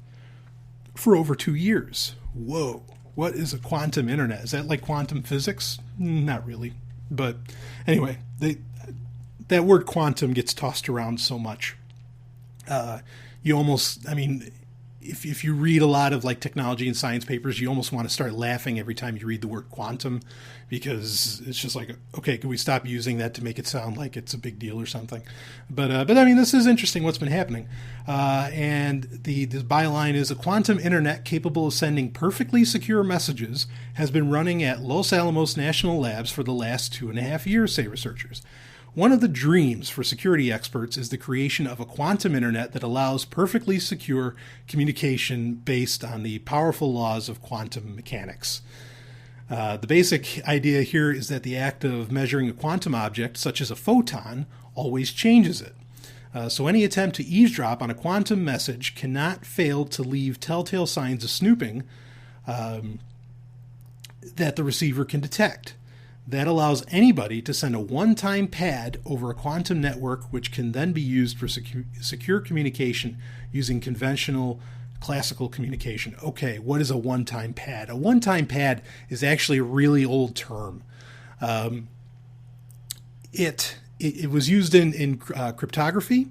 Speaker 2: for over 2 years. Whoa. What is a quantum internet? Is that like quantum physics? Not really. But anyway, that word quantum gets tossed around so much. If you read a lot of like technology and science papers, you almost want to start laughing every time you read the word quantum, because it's just like, okay, can we stop using that to make it sound like it's a big deal or something? But this is interesting what's been happening. And the byline is: a quantum internet capable of sending perfectly secure messages has been running at Los Alamos National Labs for the last 2.5 years, say researchers. One of the dreams for security experts is the creation of a quantum internet that allows perfectly secure communication based on the powerful laws of quantum mechanics. The basic idea here is that the act of measuring a quantum object, such as a photon, always changes it. So any attempt to eavesdrop on a quantum message cannot fail to leave telltale signs of snooping that the receiver can detect. That allows anybody to send a one-time pad over a quantum network, which can then be used for secure communication using conventional classical communication. Okay, what is a one-time pad? A one-time pad is actually a really old term. It was used in cryptography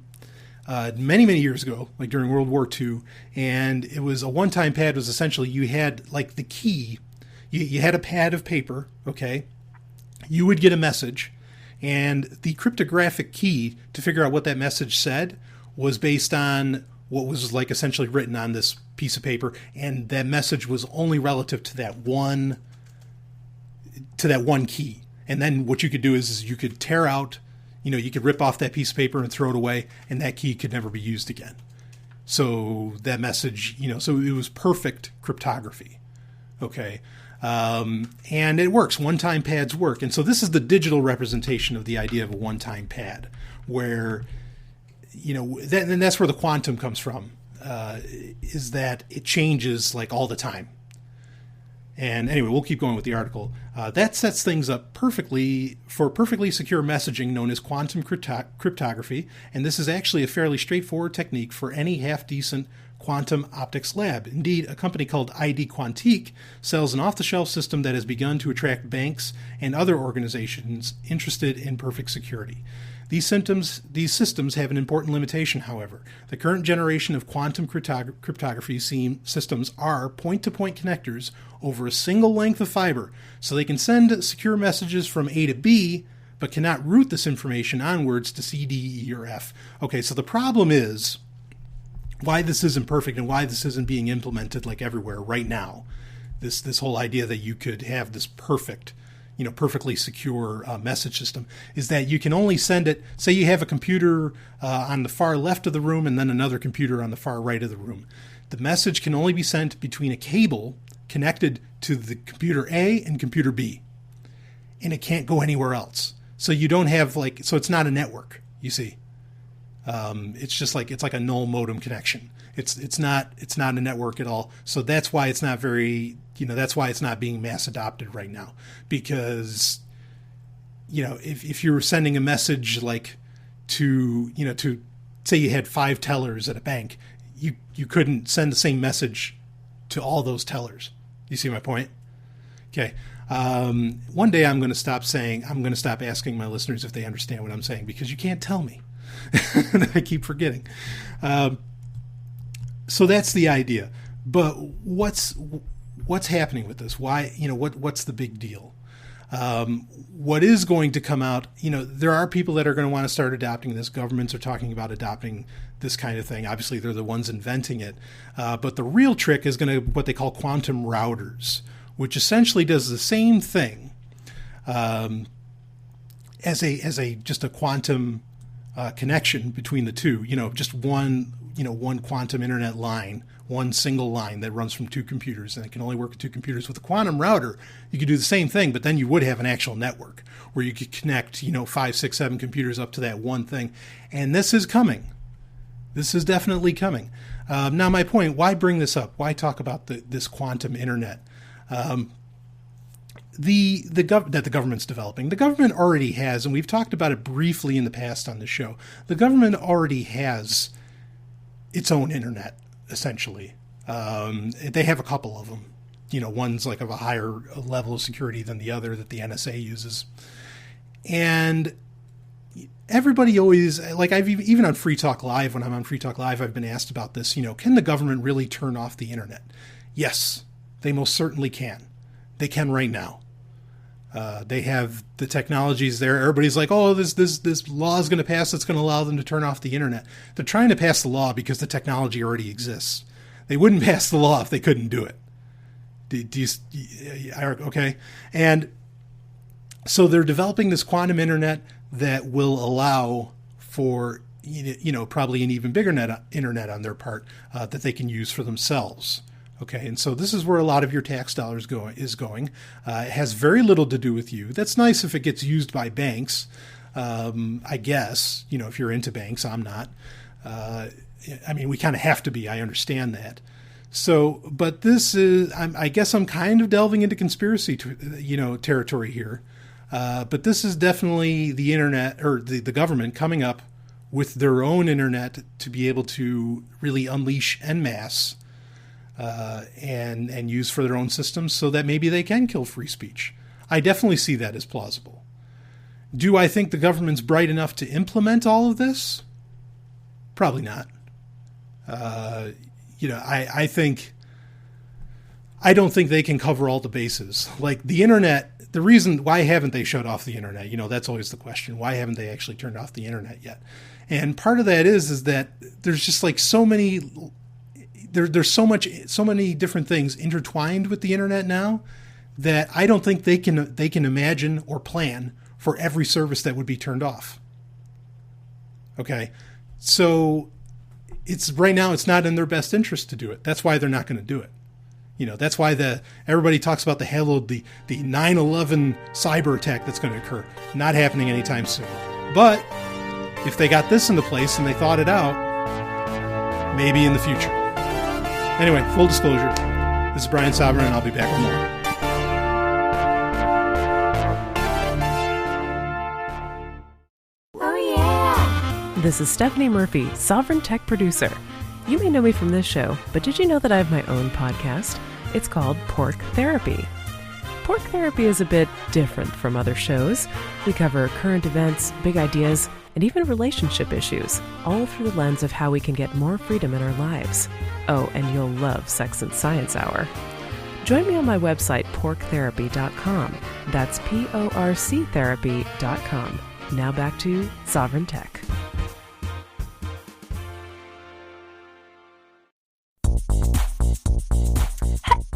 Speaker 2: many, many years ago, like during World War II, and it was a one-time pad was essentially you had like the key, you had a pad of paper, okay? You would get a message, and the cryptographic key to figure out what that message said was based on what was like essentially written on this piece of paper, and that message was only relative to that one key. And then what you could do is you could tear out, You could rip off that piece of paper and throw it away, and that key could never be used again. So that message, so it was perfect cryptography. Okay. And it works. One-time pads work. And so this is the digital representation of the idea of a one-time pad, where, and that's where the quantum comes from, is that it changes like all the time. And anyway, we'll keep going with the article. That sets things up perfectly for perfectly secure messaging known as quantum cryptography. And this is actually a fairly straightforward technique for any half-decent quantum optics lab. Indeed, a company called ID Quantique sells an off-the-shelf system that has begun to attract banks and other organizations interested in perfect security. These systems have an important limitation, however. The current generation of quantum cryptography systems are point-to-point connectors over a single length of fiber, so they can send secure messages from A to B, but cannot route this information onwards to C, D, E, or F. Okay, so the problem is why this isn't perfect and why this isn't being implemented like everywhere right now. This whole idea that you could have this perfectly secure message system is that you can only send it. Say you have a computer on the far left of the room and then another computer on the far right of the room. The message can only be sent between a cable connected to the computer A and computer B, and it can't go anywhere else. So you don't have so it's not a network. You see, it's just it's like a null modem connection. It's not a network at all. So that's why it's not that's why it's not being mass adopted right now, because if you were sending a message to say you had 5 tellers at a bank, you couldn't send the same message to all those tellers. You see my point? Okay. One day I'm going to stop asking my listeners if they understand what I'm saying, because you can't tell me. I keep forgetting. So that's the idea. But what's happening with this? Why, what's the big deal? What is going to come out, there are people that are going to want to start adopting this. Governments are talking about adopting this kind of thing. Obviously, they're the ones inventing it. But the real trick is going to what they call quantum routers, which essentially does the same thing as just a quantum connection between the two. Just one quantum internet line, one single line that runs from 2 computers, and it can only work with 2 computers. With a quantum router, you could do the same thing, but then you would have an actual network where you could connect, 5, 6, 7 computers up to that one thing. And this is coming. This is definitely coming. Now, my point, why bring this up? Why talk about this quantum internet? That the government's developing. The government already has, and we've talked about it briefly in the past on the show, the government already has its own internet, essentially. They have a couple of them. One's of a higher level of security than the other that the NSA uses. And everybody always, even on Free Talk Live, when I'm on Free Talk Live, I've been asked about this, can the government really turn off the internet? Yes, they most certainly can. They can right now. They have the technologies there. Everybody's like, oh, this law is going to pass that's going to allow them to turn off the internet. They're trying to pass the law because the technology already exists. They wouldn't pass the law if they couldn't do it. Okay? And so they're developing this quantum internet that will allow for, probably an even bigger internet on their part that they can use for themselves. Okay, and so this is where a lot of your tax dollars is going. It has very little to do with you. That's nice if it gets used by banks, I guess. If you're into banks, I'm not. We kind of have to be. I understand that. So, but this is, I guess I'm kind of delving into conspiracy, territory here. But this is definitely the internet, or the government coming up with their own internet to be able to really unleash en masse and use for their own systems, so that maybe they can kill free speech. I definitely see that as plausible. Do I think the government's bright enough to implement all of this? Probably not. I don't think they can cover all the bases. Like the internet, the reason, why haven't they shut off the internet? That's always the question. Why haven't they actually turned off the internet yet? And part of that is that there's just so many, there's so many different things intertwined with the internet now that I don't think they can imagine or plan for every service that would be turned off. Okay. So it's right now, it's not in their best interest to do it. That's why they're not going to do it. That's why everybody talks about the 9/11 cyber attack that's going to occur. Not happening anytime soon. But if they got this into place and they thought it out, maybe in the future. Anyway, full disclosure, this is Brian Sovryn, and I'll be back with more.
Speaker 1: Oh, yeah. This is Stephanie Murphy, Sovryn Tech Producer. You may know me from this show, but did you know that I have my own podcast? It's called Pork Therapy. Pork Therapy is a bit different from other shows. We cover current events, big ideas, and even relationship issues, all through the lens of how we can get more freedom in our lives. Oh, and you'll love Sex and Science Hour. Join me on my website, porktherapy.com. That's porctherapy.com. Now back to Sovryn Tech.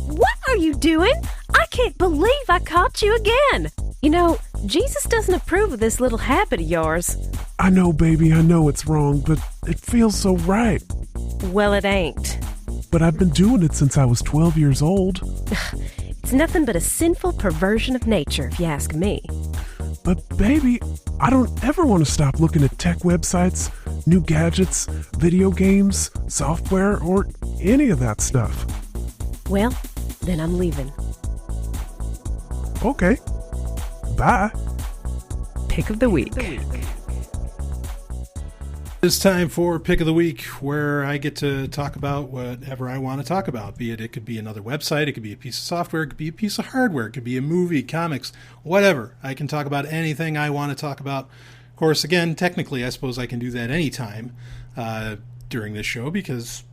Speaker 13: What are you doing? I can't believe I caught you again. Jesus doesn't approve of this little habit of yours.
Speaker 14: I know, baby, I know it's wrong, but it feels so right.
Speaker 13: Well, it ain't.
Speaker 14: But I've been doing it since I was 12 years old.
Speaker 13: It's nothing but a sinful perversion of nature, if you ask me.
Speaker 14: But, baby, I don't ever want to stop looking at tech websites, new gadgets, video games, software, or any of that stuff.
Speaker 13: Well, then I'm leaving.
Speaker 14: Okay. Bye.
Speaker 1: Pick of the week.
Speaker 2: It's time for Pick of the Week, where I get to talk about whatever I want to talk about. It could be another website, it could be a piece of software, it could be a piece of hardware, it could be a movie, comics, whatever. I can talk about anything I want to talk about. Of course, again, technically, I suppose I can do that anytime during this show because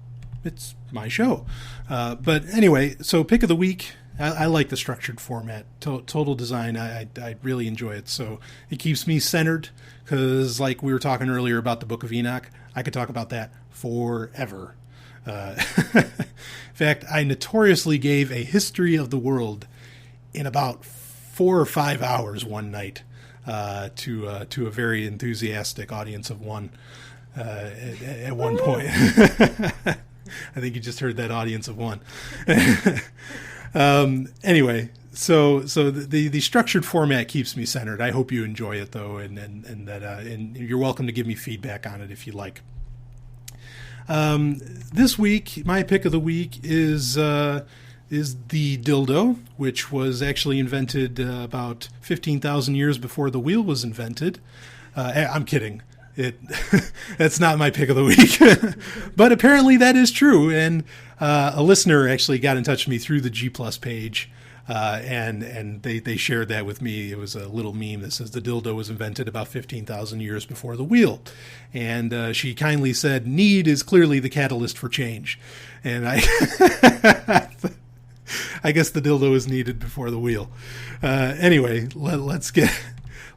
Speaker 2: it's my show. But anyway, so Pick of the Week. I like the structured format. Total design, I really enjoy it. So it keeps me centered because, like we were talking earlier about the Book of Enoch, I could talk about that forever. In fact, I notoriously gave a history of the world in about 4 or 5 hours one night to a very enthusiastic audience of one at one point. I think you just heard that audience of one. Anyway, so the structured format keeps me centered. I hope you enjoy it though, and you're welcome to give me feedback on it if you like. This week, my pick of the week is the dildo, which was actually invented about 15,000 years before the wheel was invented. I'm kidding. That's not my pick of the week, but apparently that is true. And a listener actually got in touch with me through the G+ page, and they shared that with me. It was a little meme that says the dildo was invented about 15,000 years before the wheel, and she kindly said, "Need is clearly the catalyst for change," and I guess the dildo is needed before the wheel. Anyway, let's get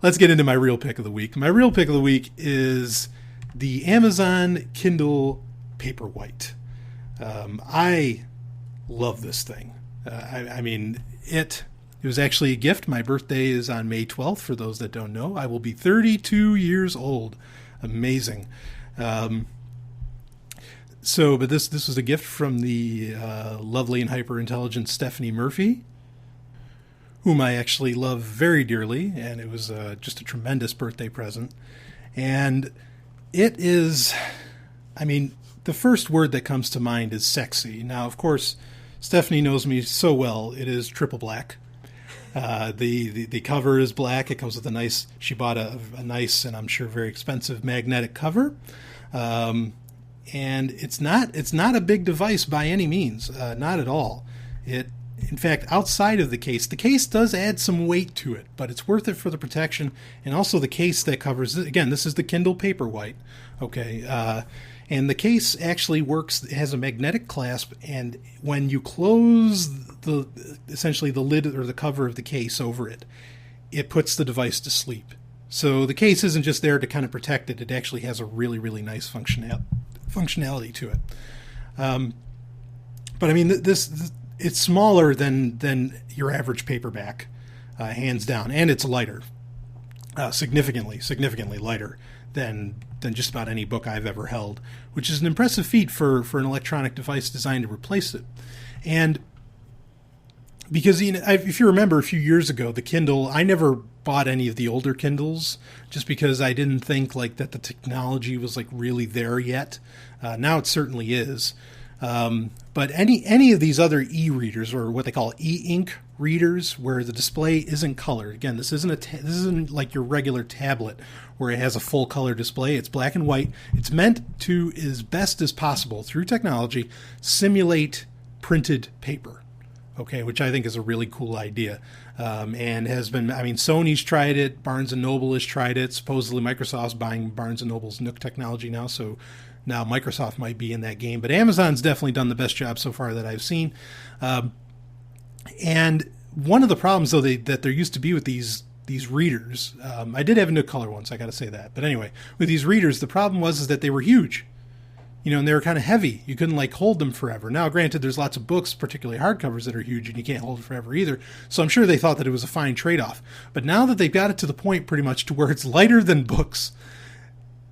Speaker 2: into my real pick of the week. My real pick of the week is the Amazon Kindle Paperwhite. I love this thing. I mean, it was actually a gift. My birthday is on May 12th, for those that don't know. I will be 32 years old. Amazing. But this was a gift from the lovely and hyper-intelligent Stephanie Murphy, whom I actually love very dearly, and it was just a tremendous birthday present. And it is, I mean, the first word that comes to mind is sexy. Now, of course, Stephanie knows me so well. It is triple black. The cover is black. It comes with a nice, she bought a nice and I'm sure very expensive magnetic cover. And it's not a big device by any means, not at all. In fact, outside of the case does add some weight to it, but it's worth it for the protection and also the case that covers it. Again, this is the Kindle Paperwhite, okay? And the case actually works. It has a magnetic clasp, and when you close essentially the lid or the cover of the case over it, it puts the device to sleep. So the case isn't just there to kind of protect it. It actually has a really, really nice functionality to it. But I mean, this it's smaller than your average paperback, hands down, and it's lighter, significantly lighter than than just about any book I've ever held, which is an impressive feat for an electronic device designed to replace it. And because, if you remember a few years ago, the Kindle, I never bought any of the older Kindles just because I didn't think like that the technology was like really there yet. Now it certainly is. But any of these other e-readers, or what they call e-ink readers, where the display isn't colored. Again, this isn't like your regular tablet where it has a full color display. It's black and white. It's meant to, as best as possible through technology, simulate printed paper. Okay, which I think is a really cool idea, and has been. I mean, Sony's tried it. Barnes and Noble has tried it. Supposedly, Microsoft's buying Barnes and Noble's Nook technology now, so now Microsoft might be in that game. But Amazon's definitely done the best job so far that I've seen. And one of the problems, though, that there used to be with these readers, I did have a Nook color once, I got to say that. But anyway, with these readers, the problem was that they were huge. And they were kind of heavy. You couldn't like hold them forever. Now, granted, there's lots of books, particularly hardcovers, that are huge and you can't hold it forever either. So I'm sure they thought that it was a fine trade-off. But now that they've got it to the point pretty much to where it's lighter than books,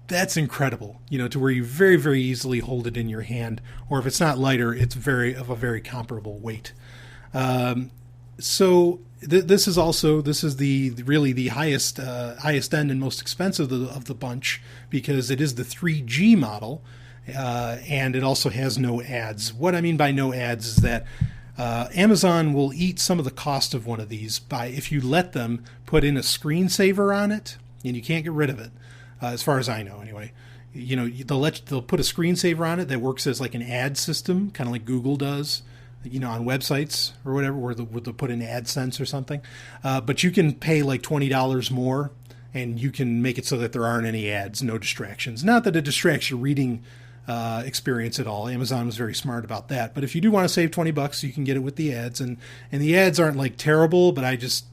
Speaker 2: that's incredible. To where you very, very easily hold it in your hand. Or if it's not lighter, it's of a very comparable weight. So this is the highest end and most expensive of the bunch, because it is the 3G model. And it also has no ads. What I mean by no ads is that Amazon will eat some of the cost of one of these by, if you let them put in a screensaver on it, and you can't get rid of it, as far as I know anyway. They'll put a screensaver on it that works as like an ad system, kind of like Google does, on websites or whatever, where they'll put in AdSense or something. But you can pay like $20 more, and you can make it so that there aren't any ads, no distractions. Not that it distracts your reading experience at all. Amazon was very smart about that. But if you do want to save $20, you can get it with the ads, and the ads aren't like terrible, but I just,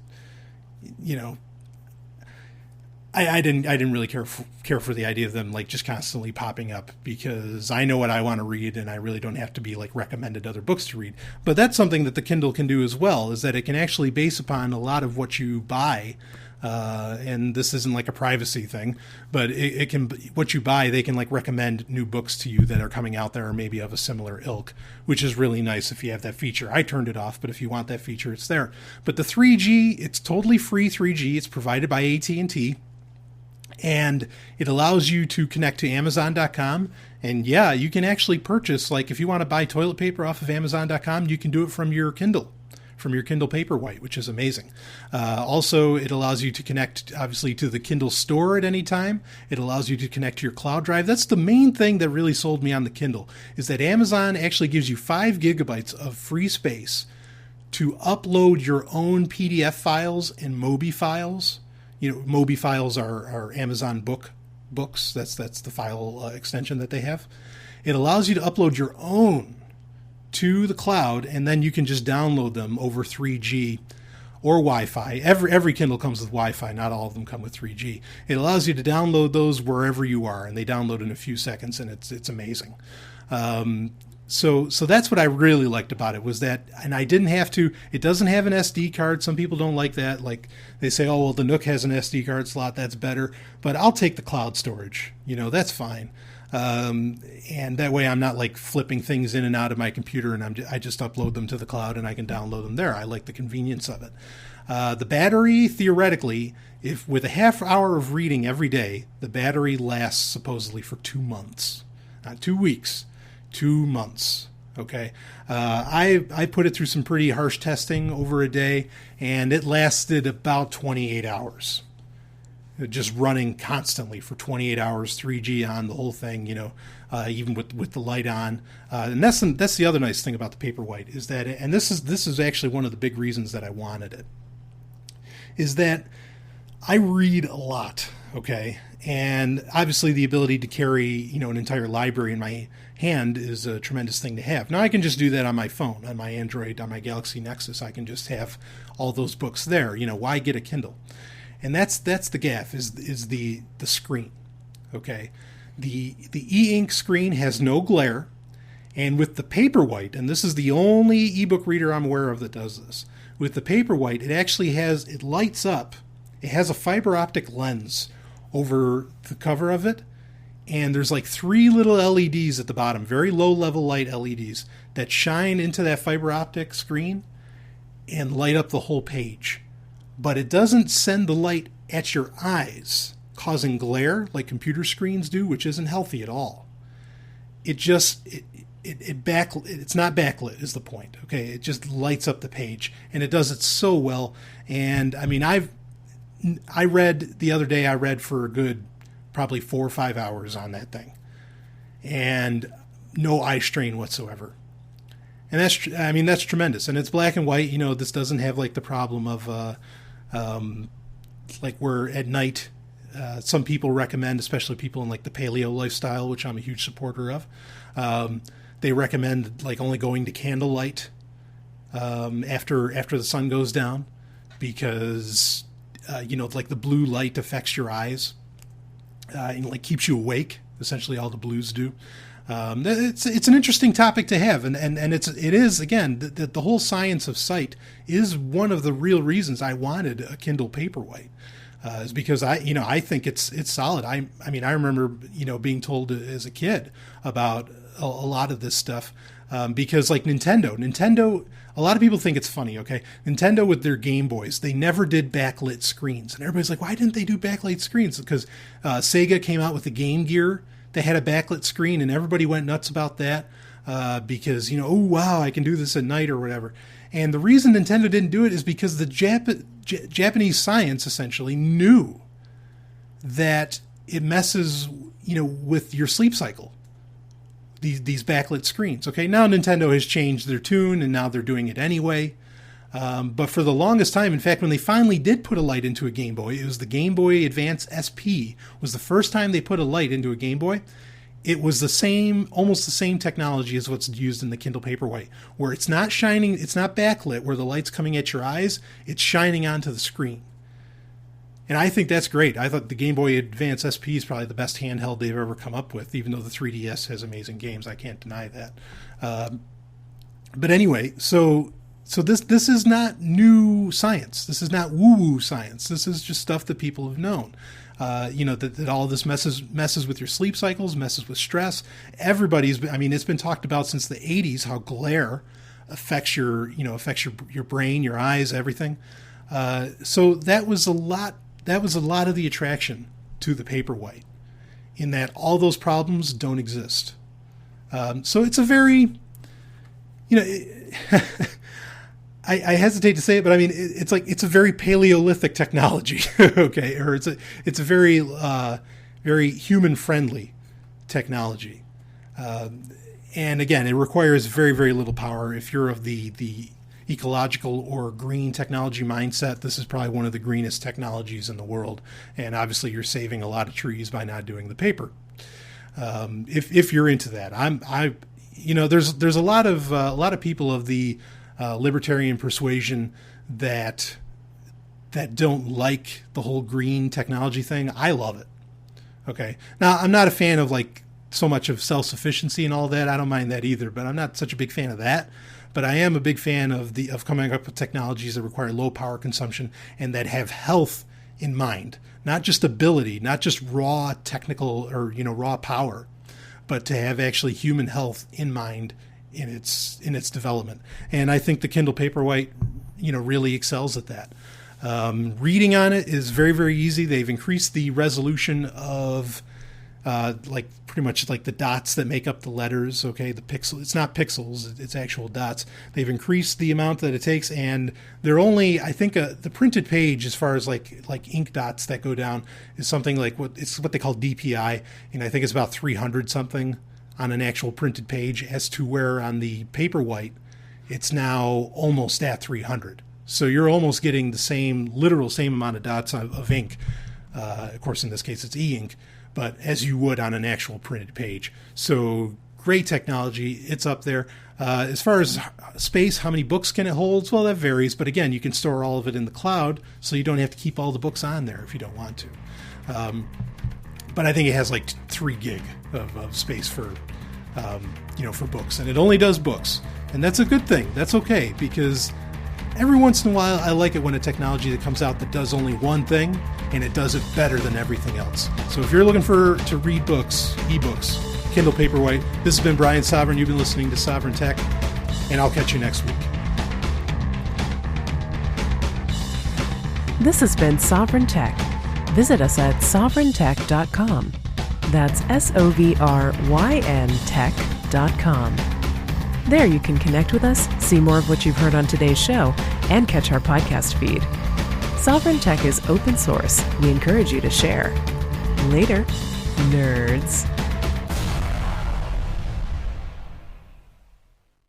Speaker 2: I didn't really care for the idea of them like just constantly popping up, because I know what I want to read, and I really don't have to be like recommended other books to read. But that's something that the Kindle can do as well, is that it can actually base upon a lot of what you buy. And this isn't like a privacy thing, but it can, what you buy, they can like recommend new books to you that are coming out there or maybe of a similar ilk, which is really nice if you have that feature. I turned it off, but if you want that feature, it's there. But the 3G, it's totally free 3G. It's provided by AT&T, and it allows you to connect to Amazon.com. And yeah, you can actually purchase, like if you want to buy toilet paper off of Amazon.com, you can do it from your Kindle Paperwhite, which is amazing. Also, it allows you to connect, obviously, to the Kindle store at any time. It allows you to connect to your cloud drive. That's the main thing that really sold me on the Kindle, is that Amazon actually gives you 5 gigabytes of free space to upload your own PDF files and Mobi files. Mobi files are Amazon books. That's the file extension that they have. It allows you to upload your own to the cloud, and then you can just download them over 3G or Wi-Fi. Every Kindle comes with Wi-Fi. Not all of them come with 3G. It allows you to download those wherever you are, and they download in a few seconds, and it's amazing. So that's what I really liked about it, was that, and I didn't have to, it doesn't have an SD card. Some people don't like that. Like they say, oh, well, the Nook has an SD card slot. That's better. But I'll take the cloud storage. That's fine. And that way I'm not like flipping things in and out of my computer, and I just upload them to the cloud and I can download them there. I like the convenience of it. The battery, theoretically, if with a half hour of reading every day, the battery lasts supposedly for 2 months, not 2 weeks, 2 months. Okay. I put it through some pretty harsh testing over a day, and it lasted about 28 hours. Just running constantly for 28 hours, 3G on the whole thing, even with the light on. And that's the other nice thing about the Paperwhite, is that, and this is actually one of the big reasons that I wanted it, is that I read a lot, okay? And obviously the ability to carry, an entire library in my hand is a tremendous thing to have. Now I can just do that on my phone, on my Android, on my Galaxy Nexus. I can just have all those books there. Why get a Kindle? And that's the gaffe, is the screen, okay? The e-ink screen has no glare, and with the Paperwhite, and this is the only ebook reader I'm aware of that does this, with the Paperwhite, it lights up. It has a fiber optic lens over the cover of it, and there's like 3 little LEDs at the bottom, very low level light LEDs that shine into that fiber optic screen and light up the whole page. But it doesn't send the light at your eyes, causing glare like computer screens do, which isn't healthy at all. It's not backlit is the point. Okay, it just lights up the page, and it does it so well. And I mean, I read the other day. I read for a good probably 4 or 5 hours on that thing, and no eye strain whatsoever. And that's tremendous. And it's black and white. You know, this doesn't have like the problem of like where at night. Some people recommend, especially people in like the paleo lifestyle, which I'm a huge supporter of. They recommend like only going to candlelight after the sun goes down, because like the blue light affects your eyes and like keeps you awake. Essentially, all the blues do. It's an interesting topic to have, and it is again the whole science of sight is one of the real reasons I wanted a Kindle Paperwhite. Is because I think it's solid. I mean I remember being told as a kid about a lot of this stuff because like Nintendo, a lot of people think it's funny. Okay, Nintendo with their Game Boys, they never did backlit screens, and everybody's like, why didn't they do backlit screens? Because Sega came out with the Game Gear that had a backlit screen, and everybody went nuts about that because oh wow, I can do this at night or whatever. And the reason Nintendo didn't do it is because the Japanese science essentially knew that it messes, with your sleep cycle. These backlit screens. Okay, now Nintendo has changed their tune, and now they're doing it anyway. But for the longest time, in fact, when they finally did put a light into a Game Boy, it was the Game Boy Advance SP. Was the first time they put a light into a Game Boy. It was almost the same technology as what's used in the Kindle Paperwhite, where it's not shining, it's not backlit, where the light's coming at your eyes, it's shining onto the screen. And I think that's great. I thought the Game Boy Advance SP is probably the best handheld they've ever come up with, even though the 3DS has amazing games. I can't deny that. But anyway, so this is not new science. This is not woo-woo science. This is just stuff that people have known. That all this messes with your sleep cycles, messes with stress. It's been talked about since the 80s how glare affects your brain, your eyes, everything. So that was a lot of the attraction to the Paperwhite, in that all those problems don't exist. So it's a very, I hesitate to say it, but I mean, it's a very Paleolithic technology, okay? Or it's a very, very human-friendly technology. And again, it requires very, very little power. If you're of the ecological or green technology mindset, this is probably one of the greenest technologies in the world. And obviously, you're saving a lot of trees by not doing the paper. If you're into that, there's a lot of people of the libertarian persuasion that don't like the whole green technology thing. I love it. Okay. Now, I'm not a fan of like so much of self-sufficiency and all that. I don't mind that either, but I'm not such a big fan of that. But I am a big fan of coming up with technologies that require low power consumption and that have health in mind, not just ability, not just raw technical or raw power, but to have actually human health in mind in its development. And I think the Kindle Paperwhite, really excels at that. Reading on it is very, very easy. They've increased the resolution of pretty much like the dots that make up the letters. Okay, the pixel, it's not pixels, it's actual dots. They've increased the amount that it takes, and they're only, I think, the printed page, as far as like ink dots that go down, is something like what they call DPI, and I think it's about 300 something on an actual printed page, as to where on the Paperwhite it's now almost at 300. So you're almost getting the literal same amount of dots of ink. Of course, in this case, it's e-ink, but as you would on an actual printed page. So great technology. It's up there. As far as space, how many books can it hold? Well, that varies. But again, you can store all of it in the cloud, so you don't have to keep all the books on there if you don't want to. But I think it has like 3 gig of space for books, and it only does books, and that's a good thing. That's okay, because every once in a while I like it when a technology that comes out that does only one thing and it does it better than everything else. So if you're looking to read books, ebooks, Kindle Paperwhite, this has been Brian Sovryn. You've been listening to Sovryn Tech, and I'll catch you next week.
Speaker 1: This has been Sovryn Tech. Visit us at sovryntech.com. That's SOVRYN tech.com. There you can connect with us, see more of what you've heard on today's show, and catch our podcast feed. Sovryn Tech is open source. We encourage you to share. Later, nerds.